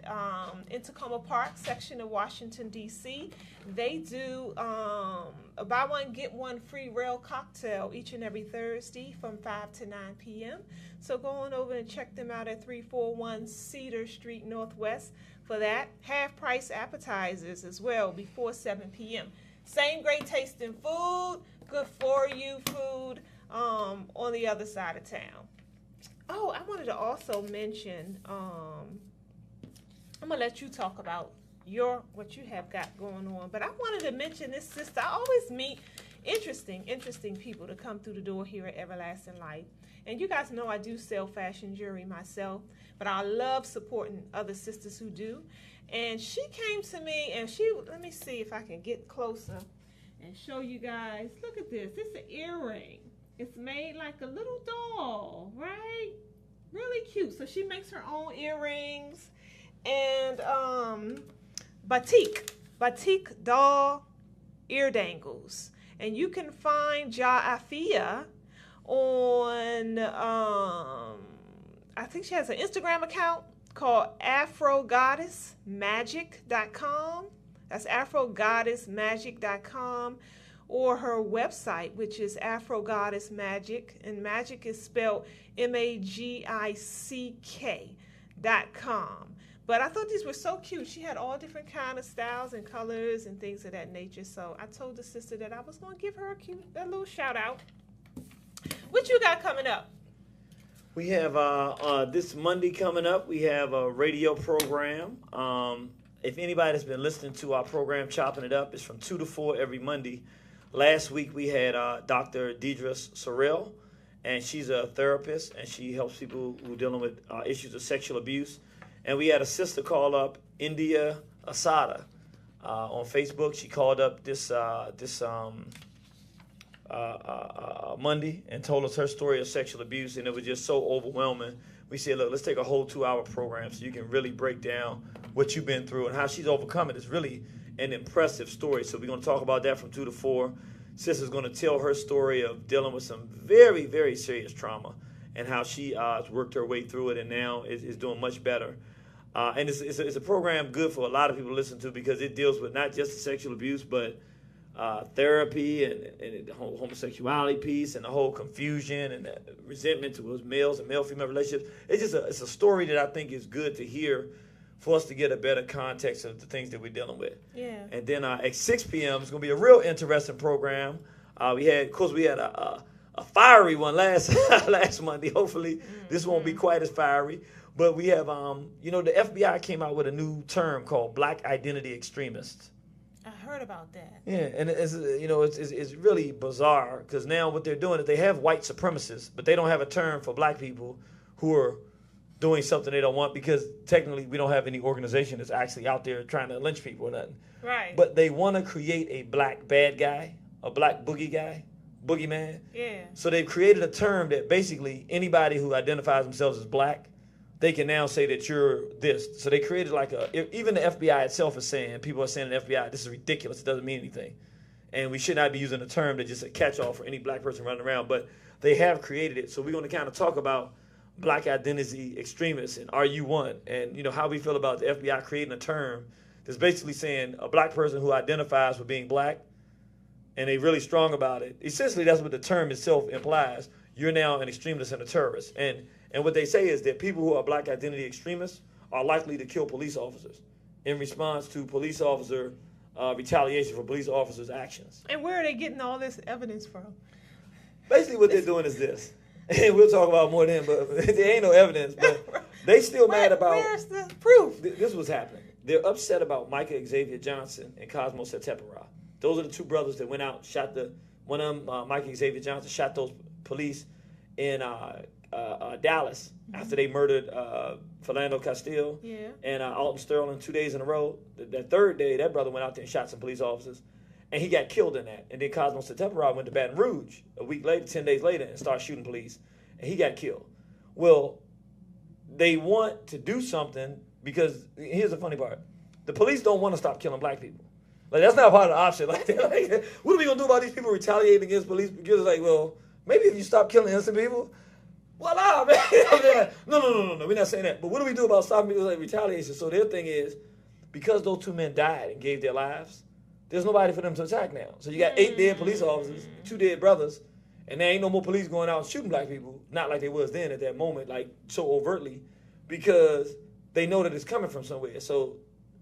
in Tacoma Park section of Washington, D.C. They do a buy one, get one free rail cocktail each and every Thursday from 5 to 9 p.m. So go on over and check them out at 341 Cedar Street Northwest for that. Half-price appetizers as well before 7 p.m. Same great tasting food, good for you food on the other side of town. Oh, I wanted to also mention, I'm going to let you talk about what you have got going on, but I wanted to mention this sister. I always meet interesting people to come through the door here at Everlasting Life. And you guys know I do sell fashion jewelry myself, but I love supporting other sisters who do. And she came to me, and let me see if I can get closer and show you guys. Look at this. It's an earring. It's made like a little doll, right? Really cute. So she makes her own earrings and batik doll ear dangles. And you can find Afia on, I think she has an Instagram account called AfroGoddessMagic.com. That's AfroGoddessMagic.com. Or her website, which is Afrogoddess Magic, and magic is spelled MAGICK.com. But I thought these were so cute. She had all different kind of styles and colors and things of that nature. So I told the sister that I was going to give her a little shout out. What you got coming up? We have this Monday coming up. We have a radio program. If anybody's been listening to our program, Chopping It Up, it's from 2 to 4 every Monday. Last week we had Dr. Deidre Sorrell, and she's a therapist, and she helps people who are dealing with issues of sexual abuse. And we had a sister call up, India Asada, on Facebook. She called up this Monday and told us her story of sexual abuse, and it was just so overwhelming. We said, look, let's take a whole 2-hour program so you can really break down what you've been through and how she's overcome it. It's really an impressive story. So we're going to talk about that from 2 to 4. Sister's going to tell her story of dealing with some very, very serious trauma and how she has worked her way through it and now is doing much better. And it's a program good for a lot of people to listen to because it deals with not just the sexual abuse, but therapy and the whole homosexuality piece and the whole confusion and the resentment towards males and male-female relationships. It's a story that I think is good to hear for us to get a better context of the things that we're dealing with. Yeah. And then at 6 p.m. it's going to be a real interesting program. We had a fiery one last Monday. Hopefully this won't be quite as fiery. But we have, the FBI came out with a new term called Black Identity Extremists. I heard about that. Yeah, and it's really bizarre because now what they're doing is they have white supremacists, but they don't have a term for black people who are doing something they don't want because technically we don't have any organization that's actually out there trying to lynch people or nothing. Right. But they want to create a black bad guy, a black boogeyman. Yeah. So they've created a term that basically anybody who identifies themselves as black, they can now say that you're this. So they created even the FBI itself is saying, people are saying in the FBI, this is ridiculous, it doesn't mean anything. And we should not be using a term that's just a catch-all for any black person running around. But they have created it. So we're going to kind of talk about black identity extremists and are you one? And, how we feel about the FBI creating a term that's basically saying a black person who identifies with being black and they're really strong about it. Essentially, that's what the term itself implies. You're now an extremist and a terrorist. And what they say is that people who are black identity extremists are likely to kill police officers in response to police officer retaliation for police officers' actions. And where are they getting all this evidence from? Basically what they're doing is this. And we'll talk about more then, but there ain't no evidence. But they still mad about... Where's the proof? This was happening. They're upset about Micah Xavier Johnson and Cosmo Satepara. Those are the two brothers that went out, shot one of them, Micah Xavier Johnson, shot those police in Dallas after they murdered Philando Castile and Alton Sterling 2 days in a row. That third day, that brother went out there and shot some police officers, and he got killed in that. And then Cosmo Satepara went to Baton Rouge a week later, 10 days later, and started shooting police, and he got killed. Well, they want to do something because here's the funny part. The police don't want to stop killing black people. That's not part of the option. What are we going to do about these people retaliating against police? Because maybe if you stop killing innocent people, voila, man. No, we're not saying that. But what do we do about stopping people retaliation? So their thing is, because those two men died and gave their lives, there's nobody for them to attack now. So you got 8 dead police officers, 2 dead brothers, and there ain't no more police going out shooting black people, not like they was then at that moment, so overtly, because they know that it's coming from somewhere.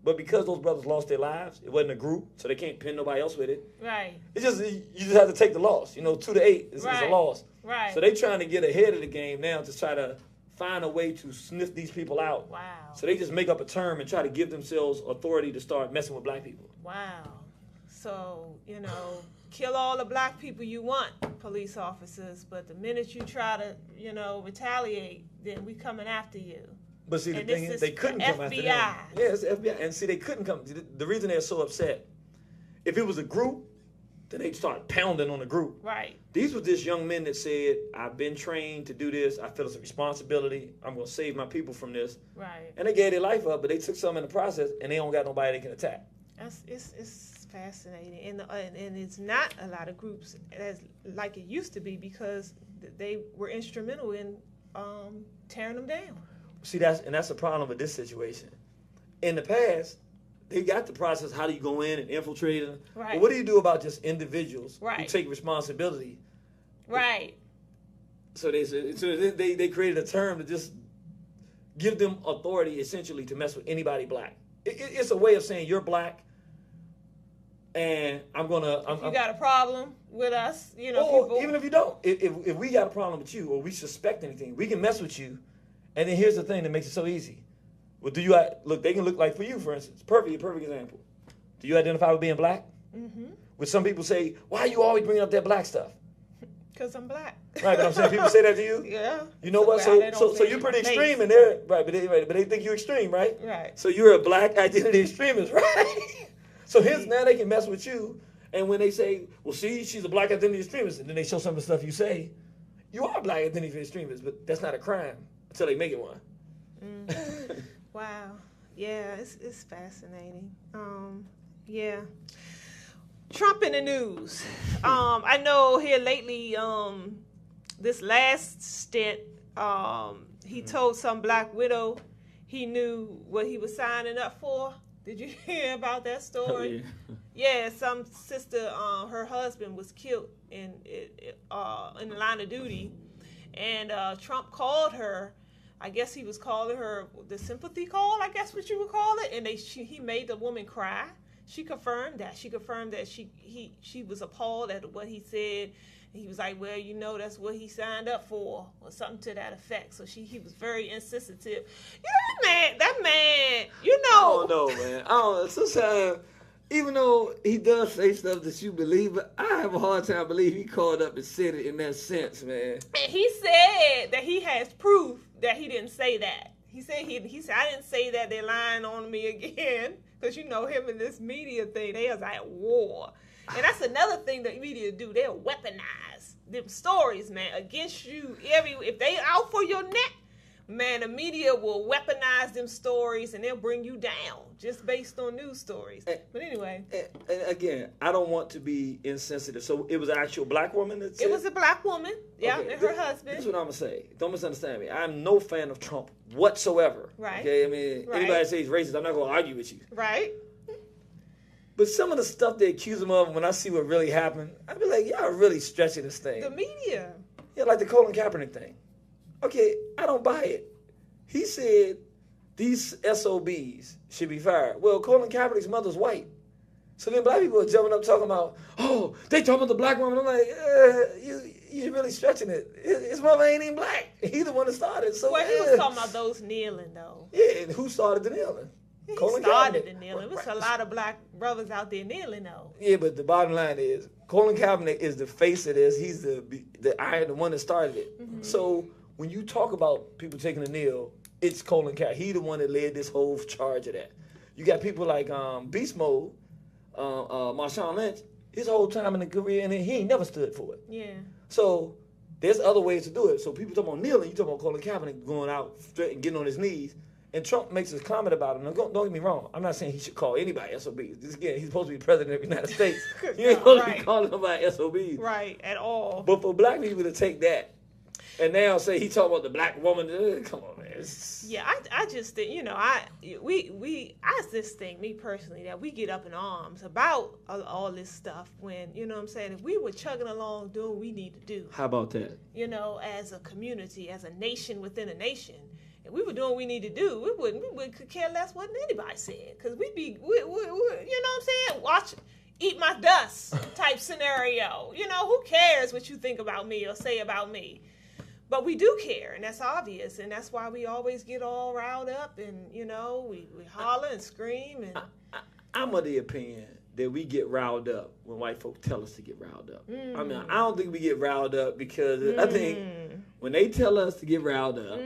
But because those brothers lost their lives, it wasn't a group, so they can't pin nobody else with it. Right. It's just, you just have to take the loss. 2 to 8 is a loss. Right. So they trying to get ahead of the game now to try to find a way to sniff these people out. Wow. So they just make up a term and try to give themselves authority to start messing with black people. Wow. So, kill all the black people you want, police officers, but the minute you try to, retaliate, then we coming after you. But see, the thing is, they couldn't come after them. Yeah, it's the FBI. And see, they couldn't come. The reason they're so upset, if it was a group, then they'd start pounding on the group. Right. These were just young men that said, I've been trained to do this. I feel it's a responsibility. I'm going to save my people from this. Right. And they gave their life up, but they took some in the process, and they don't got nobody they can attack. It's fascinating. And it's not a lot of groups like it used to be because they were instrumental in tearing them down. See, that's the problem with this situation. In the past, they got the process. How do you go in and infiltrate them? Right. But what do you do about just individuals who right. take responsibility? Right. So they created a term to just give them authority, essentially, to mess with anybody black. It's a way of saying you're black. and I'm gonna. If you got a problem with us, you know, people. Even if you don't, if we got a problem with you or we suspect anything, we can mess with you. And then here's the thing that makes it so easy. Well, look? They can look like for you, for instance. A perfect example. Do you identify with being black? Mm-hmm. Would some people say, "Why are you always bringing up that black stuff?" Because I'm black. Right, but I'm saying people say that to you. Yeah. You know what? So you're pretty extreme in there, right? But they think you're extreme, right? Right. So you're a black identity extremist, right? So now they can mess with you, and when they say, "Well, see, she's a black identity extremist," and then they show some of the stuff you say, you are a black identity extremist, but that's not a crime until they make it one. Mm. Wow. Yeah, it's fascinating. Yeah. Trump in the news. I know here lately, this last stint, he told some black widow he knew what he was signing up for. Did you hear about that story? Oh, yeah, some sister, her husband was killed in the line of duty, and Trump called her. I guess he was calling her the sympathy call, I guess what you would call it, and he made the woman cry. She confirmed that. She confirmed that she was appalled at what he said. And he was like, well, you know, that's what he signed up for, or something to that effect. So he was very insensitive. You know, that man, you know. I don't know, man. I don't know. Sometimes, even though he does say stuff that you believe, but I have a hard time believing he called up and said it in that sense, man. And he said that he has proof that he didn't say that. He said, I didn't say that. They're lying on me again. Because you know him and this media thing, they was at war. And that's another thing that media do. They'll weaponize them stories, man, against you. If they out for your neck, man, the media will weaponize them stories and they'll bring you down just based on news stories. But anyway. And again, I don't want to be insensitive. So it was an actual black woman that said? It was a black woman, yeah, okay. And her husband. This is what I'm going to say. Don't misunderstand me. I'm no fan of Trump whatsoever. Right. Okay, I mean, anybody that says he's racist, I'm not going to argue with you. Right. But some of the stuff they accuse him of, when I see what really happened, I be like, y'all really stretching this thing. The media. Yeah, like the Colin Kaepernick thing. Okay, I don't buy it. He said these SOBs should be fired. Well, Colin Kaepernick's mother's white. So then black people are jumping up talking about, oh, they talking about the black woman. I'm like, you're really stretching it. His mother ain't even black. He's the one that started. So, well, he was talking about those kneeling, though. Yeah, and who started the kneeling? He started the kneeling. There's a lot of black brothers out there kneeling, though. Yeah, but the bottom line is, Colin Kaepernick is the face of this. He's the one that started it. Mm-hmm. So when you talk about people taking a kneel, it's Colin Kaepernick. He the one that led this whole charge of that. You got people like Beast Mode, Marshawn Lynch. His whole time in the career, and he ain't never stood for it. Yeah. So there's other ways to do it. So people talk about kneeling. You talk about Colin Kaepernick going out straight and getting on his knees. And Trump makes his comment about him. Now, don't get me wrong. I'm not saying he should call anybody SOBs. This again, he's supposed to be president of the United States. You ain't supposed to be calling nobody SOBs. Right, at all. But for black people to take that and now say he talking about the black woman, come on, man. Yeah, I just think, you know, I just think, me personally, that we get up in arms about all this stuff when, you know what I'm saying, if we were chugging along doing what we need to do. How about that? You know, as a community, as a nation within a nation. If we were doing what we need to do, we could care less what anybody said. Because we you know what I'm saying? Eat my dust type scenario. You know, who cares what you think about me or say about me? But we do care, and that's obvious. And that's why we always get all riled up and, you know, we holler and scream. And I'm of the opinion that we get riled up when white folk tell us to get riled up. I mean, I don't think we get riled up because I think when they tell us to get riled up,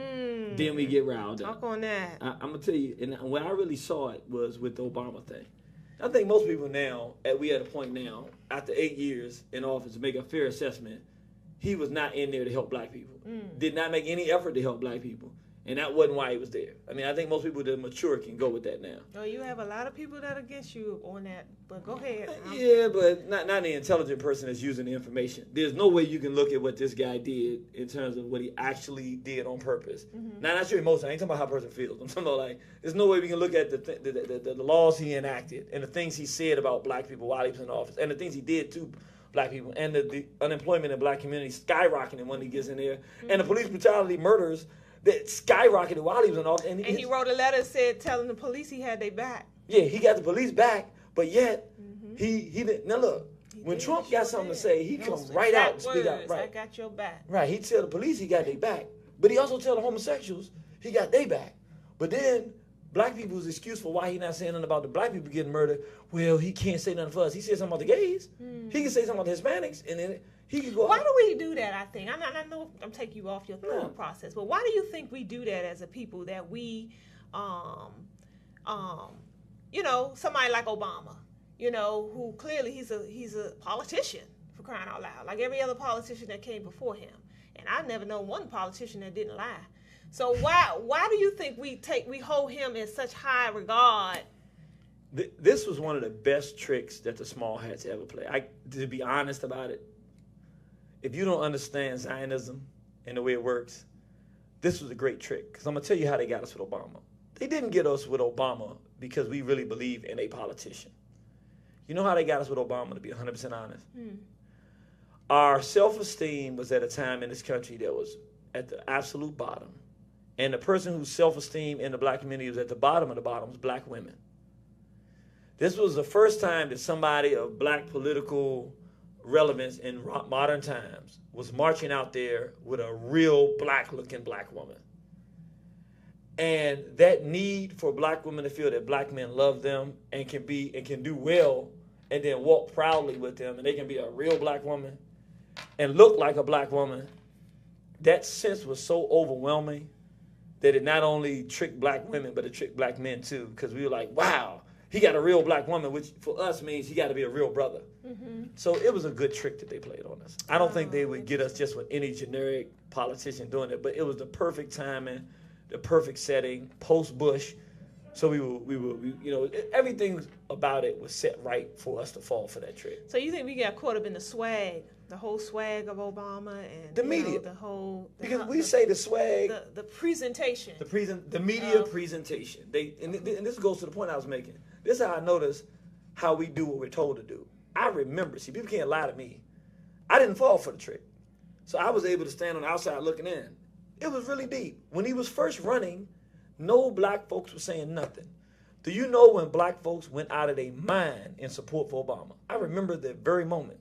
then we get riled up. Talk on that. I'm going to tell you, and when I really saw it was with the Obama thing. I think most people now, we at a point now, after 8 years in office, to make a fair assessment, he was not in there to help black people. Did not make any effort to help black people. And that wasn't why he was there. I mean, I think most people that are mature can go with that now. Oh, you have a lot of people that are against you on that, but go ahead. Yeah, but not the intelligent person that's using the information. There's no way you can look at what this guy did in terms of what he actually did on purpose. Now, not your emotion. I ain't talking about how a person feels. I'm talking about, like, there's no way we can look at the laws he enacted and the things he said about black people while he was in office and the things he did to black people and the unemployment in black communities skyrocketing when he gets in there and the police brutality murders that skyrocketed while he was in office. And he wrote a letter telling the police he had their back. Yeah, he got the police back, but yet He didn't. Now look, when Trump got something to say, he come right out and speak out. Right. I got your back. Right. He tell the police he got their back, but he also tell the homosexuals he got their back. But then black people's excuse for why he not saying nothing about the black people getting murdered, well, he can't say nothing for us. He said something about the gays. He can say something about the Hispanics, and then he can go. Why do we do that? I think I know I'm taking you off your thought process, but why do you think we do that as a people? That we, you know, somebody like Obama, you know, who clearly he's a politician, for crying out loud, like every other politician that came before him, and I've never known one politician that didn't lie. So why do you think we hold him in such high regard? This was one of the best tricks that the small hats ever played. To be honest about it, if you don't understand Zionism and the way it works, this was a great trick. Because I'm going to tell you how they got us with Obama. They didn't get us with Obama because we really believe in a politician. You know how they got us with Obama, to be 100% honest? Our self-esteem was at a time in this country that was at the absolute bottom. And the person whose self-esteem in the black community was at the bottom of the bottom was black women. This was the first time that somebody of black political relevance in modern times was marching out there with a real black-looking black woman. And that need for black women to feel that black men love them and can do well and then walk proudly with them, and they can be a real black woman and look like a black woman, that sense was so overwhelming that it not only tricked black women, but it tricked black men too, because we were like, wow, he got a real black woman, which for us means he got to be a real brother. So it was a good trick that they played on us. I don't think they would get us just with any generic politician doing it, but it was the perfect timing, the perfect setting, post-Bush. So we you know, everything about it was set right for us to fall for that trick. So you think we got caught up in the swag, the whole swag of Obama and the media, know, the whole because we say the swag, the presentation, the media presentation. And this goes to the point I was making. This is how I notice how we do what we're told to do. I remember, see, people can't lie to me. I didn't fall for the trick, so I was able to stand on the outside looking in. It was really deep. When he was first running, no black folks were saying nothing. Do you know when black folks went out of their mind in support for Obama? I remember that very moment.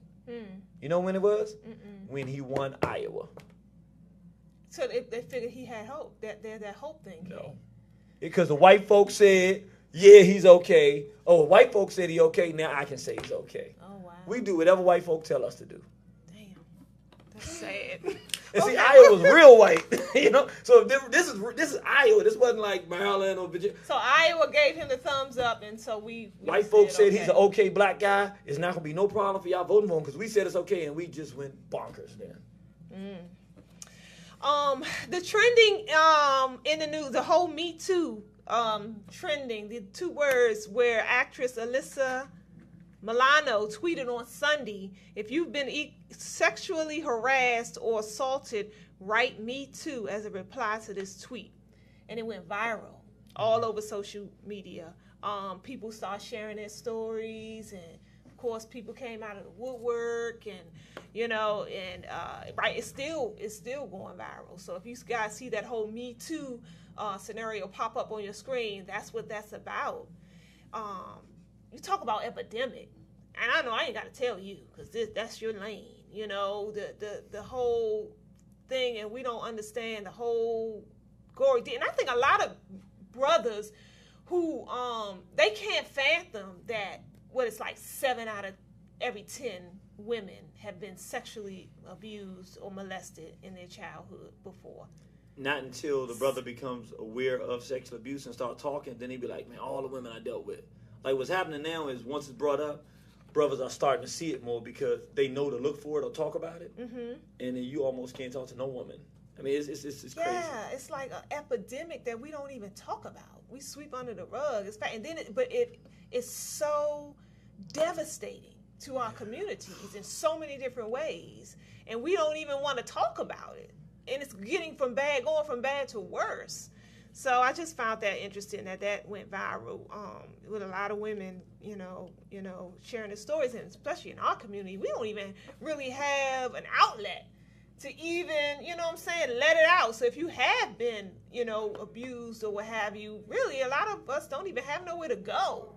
You know when it was? When he won Iowa. So they figured he had hope. That hope thing came. No. Because the white folks said, yeah, he's okay. Oh, white folks said he's okay, now I can say he's okay. Oh, wow. We do whatever white folk tell us to do. Damn. That's sad. And see, Iowa was real white, you know. So this is Iowa. This wasn't like Maryland or Virginia. So Iowa gave him the thumbs up, and so we white folks said he's an okay black guy. It's not gonna be no problem for y'all voting for him because we said it's okay, and we just went bonkers then. The trending in the news, the whole Me Too trending, the two words where actress Alyssa Milano tweeted on Sunday, if you've been sexually harassed or assaulted, write Me Too as a reply to this tweet. And it went viral all over social media. People started sharing their stories, and of course people came out of the woodwork, and you know, and right, it's still going viral. So if you guys see that whole Me Too scenario pop up on your screen, that's what that's about. You talk about epidemic, and I know I ain't got to tell you because that's your lane. You know, the whole thing, and we don't understand the whole gory deed. And I think a lot of brothers who they can't fathom that it's like 7 out of every 10 women have been sexually abused or molested in their childhood before. Not until the brother becomes aware of sexual abuse and start talking, then he'd be like, man, all the women I dealt with. Like what's happening now is once it's brought up, brothers are starting to see it more because they know to look for it or talk about it. And then you almost can't talk to no woman. I mean, it's crazy. Yeah, it's like an epidemic that we don't even talk about. We sweep under the rug. It's fact, and then it's so devastating to our communities in so many different ways, and we don't even want to talk about it. And it's going from bad to worse. So I just found that interesting that went viral with a lot of women, you know, sharing their stories, and especially in our community, we don't even really have an outlet to even, you know what I'm saying, let it out. So if you have been, you know, abused or what have you, really a lot of us don't even have nowhere to go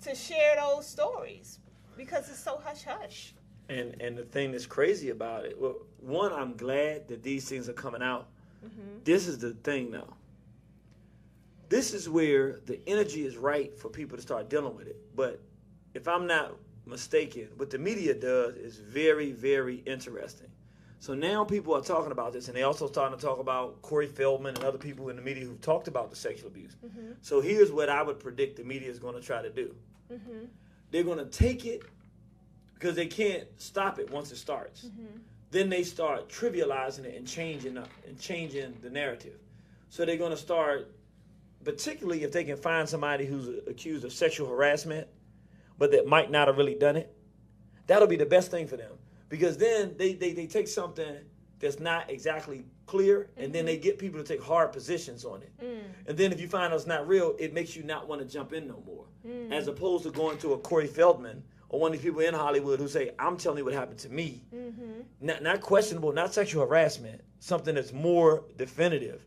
to share those stories. Because it's so hush-hush. And the thing that's crazy about it, well, one, I'm glad that these things are coming out. Mm-hmm. This is the thing, though. This is where the energy is right for people to start dealing with it. But if I'm not mistaken, what the media does is very, very interesting. So now people are talking about this, and they also starting to talk about Corey Feldman and other people in the media who've talked about the sexual abuse. Mm-hmm. So here's what I would predict the media is going to try to do. Mm-hmm. They're going to take it because they can't stop it once it starts. Mm-hmm. Then they start trivializing it and changing the narrative. So they're going to start, particularly if they can find somebody who's accused of sexual harassment, but that might not have really done it. That'll be the best thing for them, because then they take something that's not exactly clear, and then they get people to take hard positions on it. And then if you find out it's not real, it makes you not want to jump in no more, as opposed to going to a Corey Feldman or one of these people in Hollywood who say, I'm telling you what happened to me. Not questionable, not sexual harassment, something that's more definitive,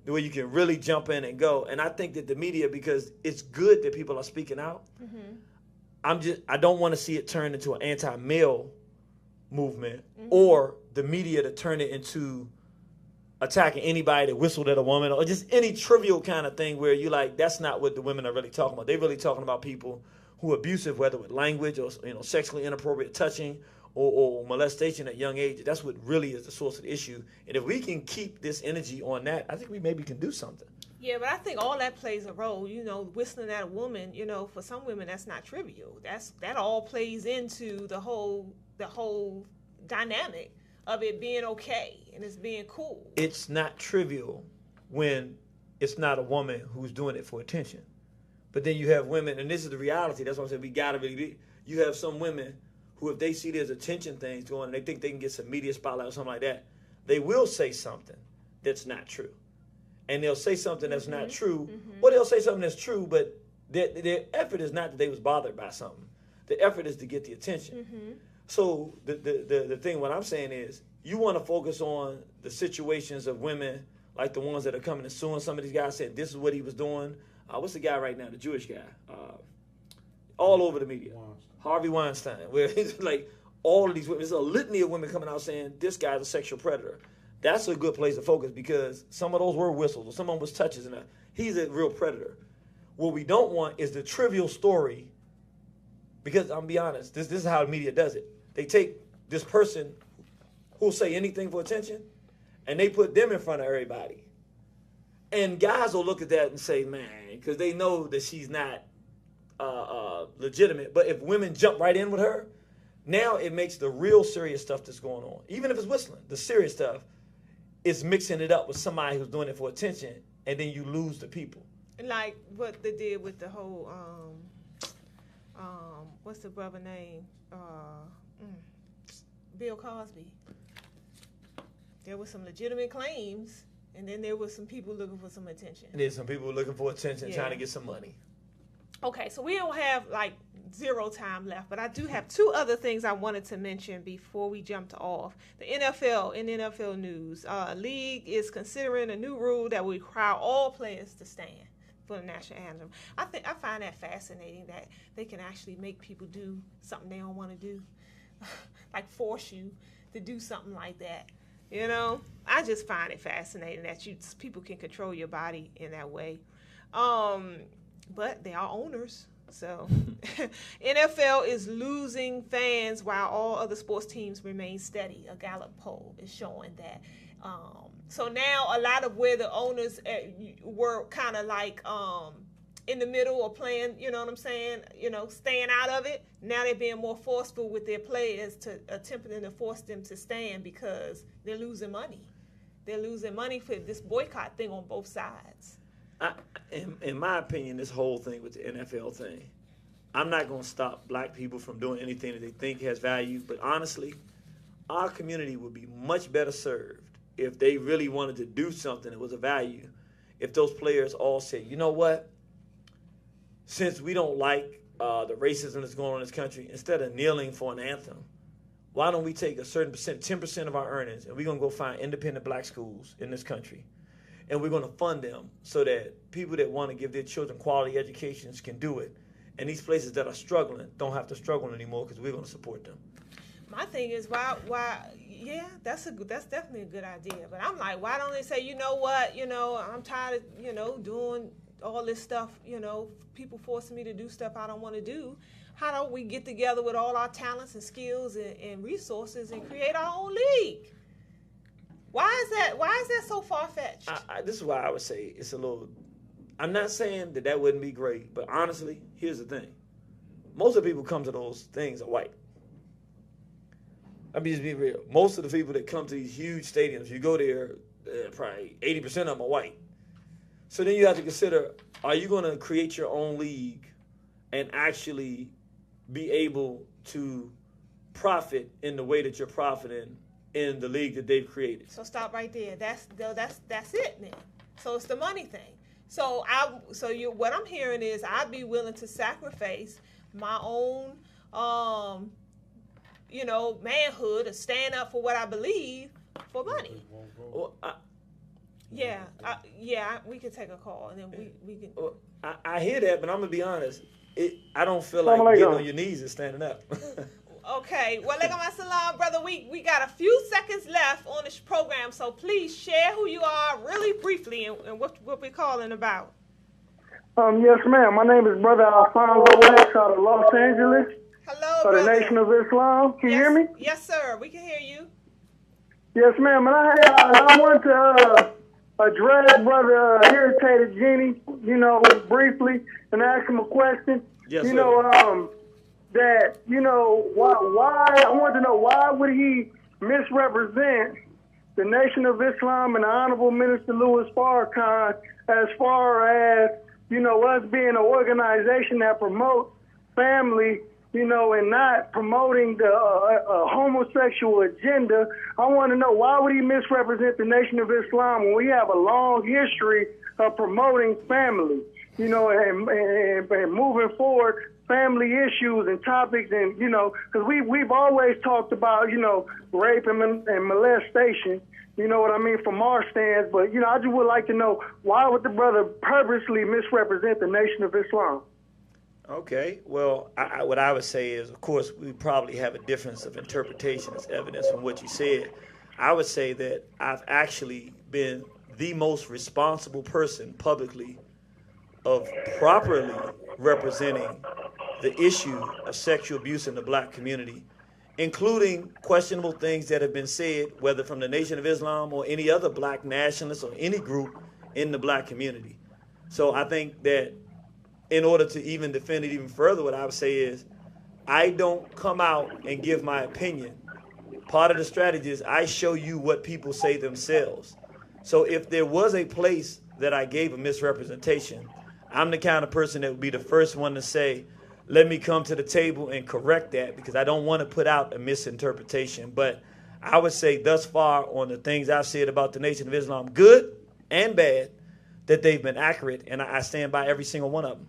the way you can really jump in and go. And I think that the media, because it's good that people are speaking out, I don't want to see it turn into an anti-male movement or the media to turn it into attacking anybody that whistled at a woman or just any trivial kind of thing where you're like, that's not what the women are really talking about. They're really talking about people who are abusive, whether with language or sexually inappropriate touching or molestation at young age. That's what really is the source of the issue. And if we can keep this energy on that, I think we maybe can do something. Yeah, but I think all that plays a role. Whistling at a woman, for some women that's not trivial. That all plays into the whole dynamic of it being okay and it's being cool. It's not trivial when it's not a woman who's doing it for attention. But then you have women, and this is the reality, that's why I'm saying we gotta really be, you have some women who, if they see there's attention things going and they think they can get some media spotlight or something like that, they will say something that's not true. And they'll say something that's not true, or they'll say something that's true, but their effort is not that they was bothered by something. The effort is to get the attention. So the thing, what I'm saying is, you want to focus on the situations of women like the ones that are coming and suing some of these guys, saying this is what he was doing. What's the guy right now, the Jewish guy? All over the media. Harvey Weinstein, where he's like all of these women. There's a litany of women coming out saying this guy's a sexual predator. That's a good place to focus, because some of those were whistles or some of them was touches, and he's a real predator. What we don't want is the trivial story, because I'm be honest, this is how the media does it. They take this person who'll say anything for attention, and they put them in front of everybody. And guys will look at that and say, man, because they know that she's not legitimate. But if women jump right in with her, now it makes the real serious stuff that's going on, even if it's whistling, the serious stuff, it's mixing it up with somebody who's doing it for attention, and then you lose the people. Like what they did with the whole, what's the brother name? Bill Cosby. There were some legitimate claims, and then there was some people looking for some attention. And there's some people looking for attention, trying to get some money. Okay, so we don't have zero time left, but I do have two other things I wanted to mention before we jumped off. The NFL, in NFL news, league is considering a new rule that will require all players to stand for the national anthem. I find that fascinating, that they can actually make people do something they don't want to do, like force you to do something like that. I just find it fascinating that people can control your body in that way. But they are owners. So NFL is losing fans while all other sports teams remain steady. A Gallup poll is showing that. So now a lot of where the owners were kind of in the middle or playing, you know what I'm saying, staying out of it. Now they're being more forceful with their players, to attempting to force them to stand, because they're losing money. They're losing money for this boycott thing on both sides. In my opinion, this whole thing with the NFL thing, I'm not going to stop black people from doing anything that they think has value. But honestly, our community would be much better served if they really wanted to do something that was of value, if those players all said, you know what, since we don't like the racism that's going on in this country, instead of kneeling for an anthem, why don't we take a certain percent, 10% of our earnings, and we're going to go find independent black schools in this country, and we're going to fund them so that people that want to give their children quality educations can do it. and these places that are struggling don't have to struggle anymore because we're going to support them. My thing is why yeah, that's definitely a good idea. But I'm like, why don't they say, you know what, I'm tired of, doing all this stuff, people forcing me to do stuff I don't want to do. How don't we get together with all our talents and skills and resources and create our own league? Why is that so far-fetched? This is why I would say it's a little, I'm not saying that wouldn't be great, but honestly, here's the thing. Most of the people who come to those things are white. I mean, just be real. Most of the people that come to these huge stadiums, you go there, probably 80% of them are white. So then you have to consider, are you going to create your own league and actually be able to profit in the way that you're profiting in the league that they've created? So stop right there. That's it then. So it's the money thing. So what I'm hearing is I'd be willing to sacrifice my own manhood, to stand up for what I believe for money. Well, we can take a call and then we can. Well, I hear that, but I'm gonna be honest. I don't feel like getting on your knees and standing up. Okay, well, like my salam, brother, we got a few seconds left on this program, so please share who you are really briefly and what we're calling about. Yes, ma'am. My name is Brother Alfonso Wax out of Los Angeles. Hello, the brother. Nation of Islam. Can you hear me? Yes, sir. We can hear you. Yes, ma'am. And I want to address Brother Irritated Genie, briefly, and ask him a question. Yes, sir. Why I want to know why would he misrepresent the Nation of Islam and the Honorable Minister Louis Farrakhan as far as, us being an organization that promotes family, and not promoting the homosexual agenda. I want to know why would he misrepresent the Nation of Islam when we have a long history of promoting family, and moving forward family issues and topics, and because we've always talked about rape and molestation, what I mean, from our stance. But I just would like to know why would the brother purposely misrepresent the Nation of Islam? Okay, well, what I would say is, of course, we probably have a difference of interpretation as evidence from what you said. I would say that I've actually been the most responsible person publicly of properly representing the issue of sexual abuse in the black community, including questionable things that have been said, whether from the Nation of Islam or any other black nationalist or any group in the black community. So I think that in order to even defend it even further, what I would say is I don't come out and give my opinion. Part of the strategy is I show you what people say themselves. So if there was a place that I gave a misrepresentation, I'm the kind of person that would be the first one to say, let me come to the table and correct that, because I don't want to put out a misinterpretation. But I would say thus far on the things I've said about the Nation of Islam, good and bad, that they've been accurate, and I stand by every single one of them.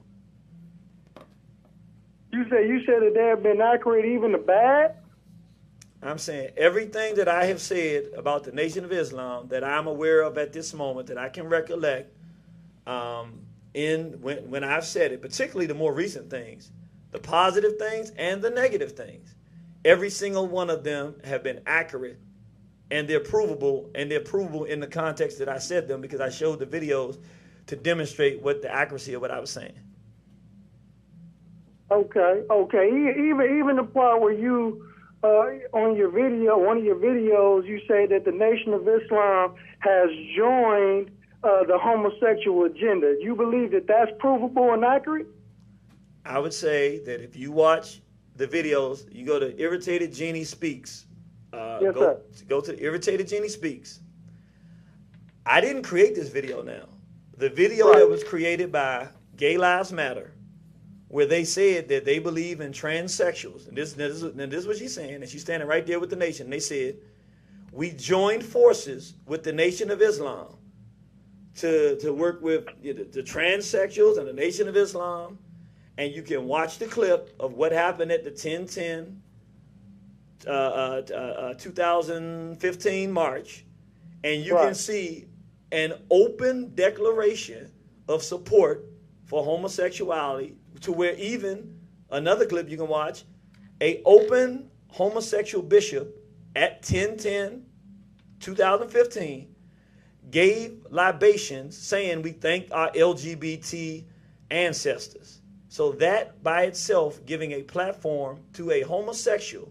You said that they have been accurate, even the bad? I'm saying everything that I have said about the Nation of Islam that I'm aware of at this moment, that I can recollect, when I've said it, particularly the more recent things, the positive things and the negative things, every single one of them have been accurate, and they're provable in the context that I said them, because I showed the videos to demonstrate what the accuracy of what I was saying. Okay. Even the part where you, on your video, one of your videos, you say that the Nation of Islam has joined the homosexual agenda. You believe that that's provable and accurate? I would say that if you watch the videos, you go to Irritated Genie Speaks. Yes, sir. Go to Irritated Genie Speaks. I didn't create this video now. The video that was created by Gay Lives Matter, where they said that they believe in transsexuals. And this is what she's saying, and she's standing right there with the nation. They said, we joined forces with the Nation of Islam to work with the transsexuals and the Nation of Islam. And you can watch the clip of what happened at the 10/10 2015 March, and you can see an open declaration of support for homosexuality to where even, another clip you can watch, a open homosexual bishop at 10/10/2015 gave libations saying we thank our LGBT ancestors. So that by itself, giving a platform to a homosexual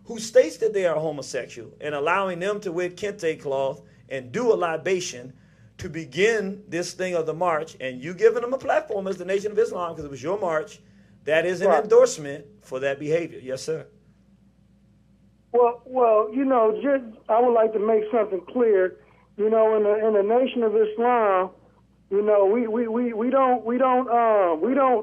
who states that they are homosexual and allowing them to wear kente cloth and do a libation to begin this thing of the march, and you giving them a platform as the Nation of Islam because it was your march, that is an endorsement for that behavior. Yes, sir. Well, you know, I would like to make something clear. You know, in the Nation of Islam, you know, we don't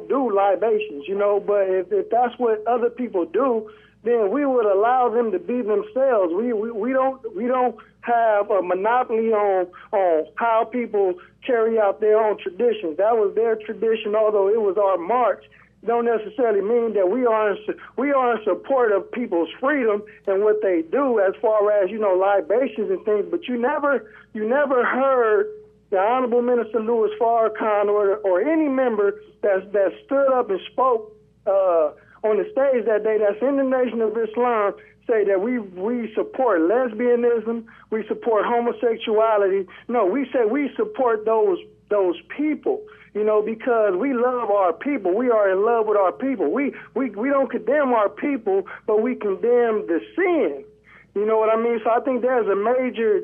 do libations. You know, but if that's what other people do, then we would allow them to be themselves. We don't have a monopoly on how people carry out their own traditions. That was their tradition, although it was our march. Don't necessarily mean that we are in support of people's freedom and what they do as far as, you know, libations and things. But you never heard the Honorable Minister Louis Farrakhan or any member that stood up and spoke on the stage that day that's in the Nation of Islam say that we support lesbianism, we support homosexuality. No, we say we support those people. You know, because we love our people. We are in love with our people. We don't condemn our people, but we condemn the sin. You know what I mean? So I think there's a major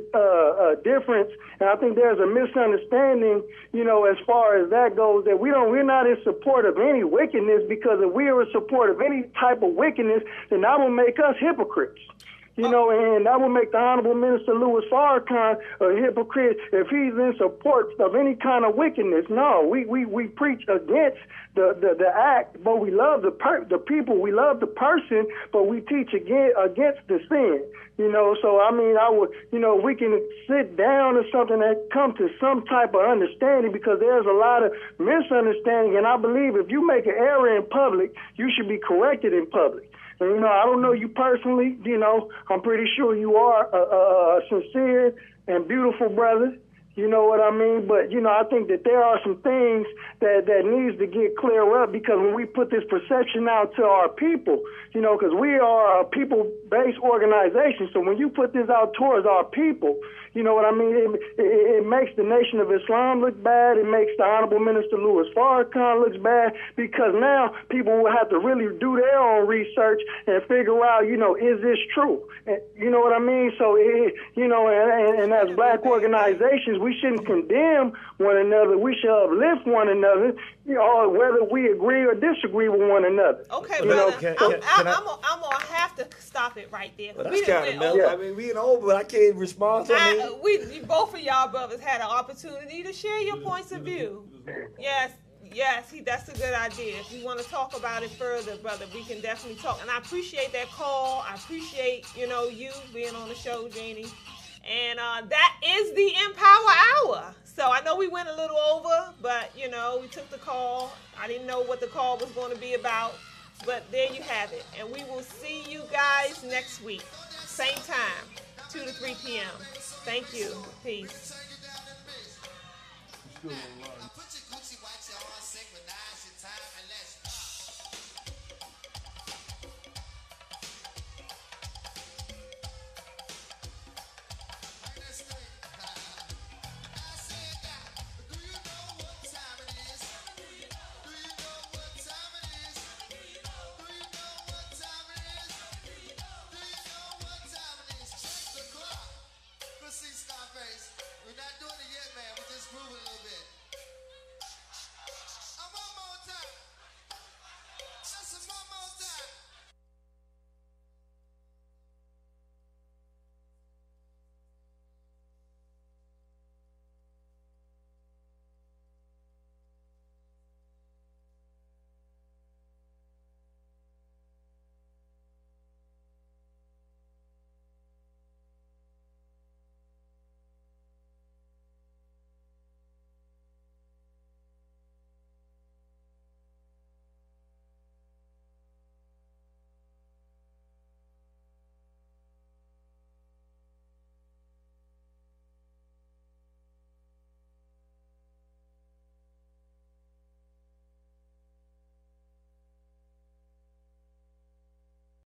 difference, and I think there's a misunderstanding, you know, as far as that goes, that we're not in support of any wickedness, because if we are in support of any type of wickedness, then that will make us hypocrites. You know, and that will make the Honorable Minister Louis Farrakhan a hypocrite if he's in support of any kind of wickedness. No, we preach against the act, but we love the people. We love the person, but we teach against the sin. You know, so I mean, we can sit down or something and come to some type of understanding, because there's a lot of misunderstanding, and I believe if you make an error in public, you should be corrected in public. And, you know, I don't know you personally, you know, I'm pretty sure you are a sincere and beautiful brother. You know what I mean? But, you know, I think that there are some things that needs to get cleared up, because when we put this perception out to our people, you know, because we are a people-based organization. So when you put this out towards our people, you know what I mean? It makes the Nation of Islam look bad. It makes the Honorable Minister Louis Farrakhan look bad, because now people will have to really do their own research and figure out, you know, is this true? And, you know what I mean? So, you know, and as black organizations, we shouldn't condemn one another. We should uplift one another, you know, whether we agree or disagree with one another. Okay, you brother. know, I'm gonna have to stop it right there. Well, that's kind of mellow. I mean, we over, but I can't respond to we both of y'all brothers had an opportunity to share your points of view. Yes, that's a good idea. If you want to talk about it further, brother, we can definitely talk. And I appreciate that call. I appreciate, you know, you being on the show, Genie. And that is the Empower Hour. So I know we went a little over, but, you know, we took the call. I didn't know what the call was going to be about. But there you have it. And we will see you guys next week. Same time, 2 to 3 p.m. Thank you. Peace.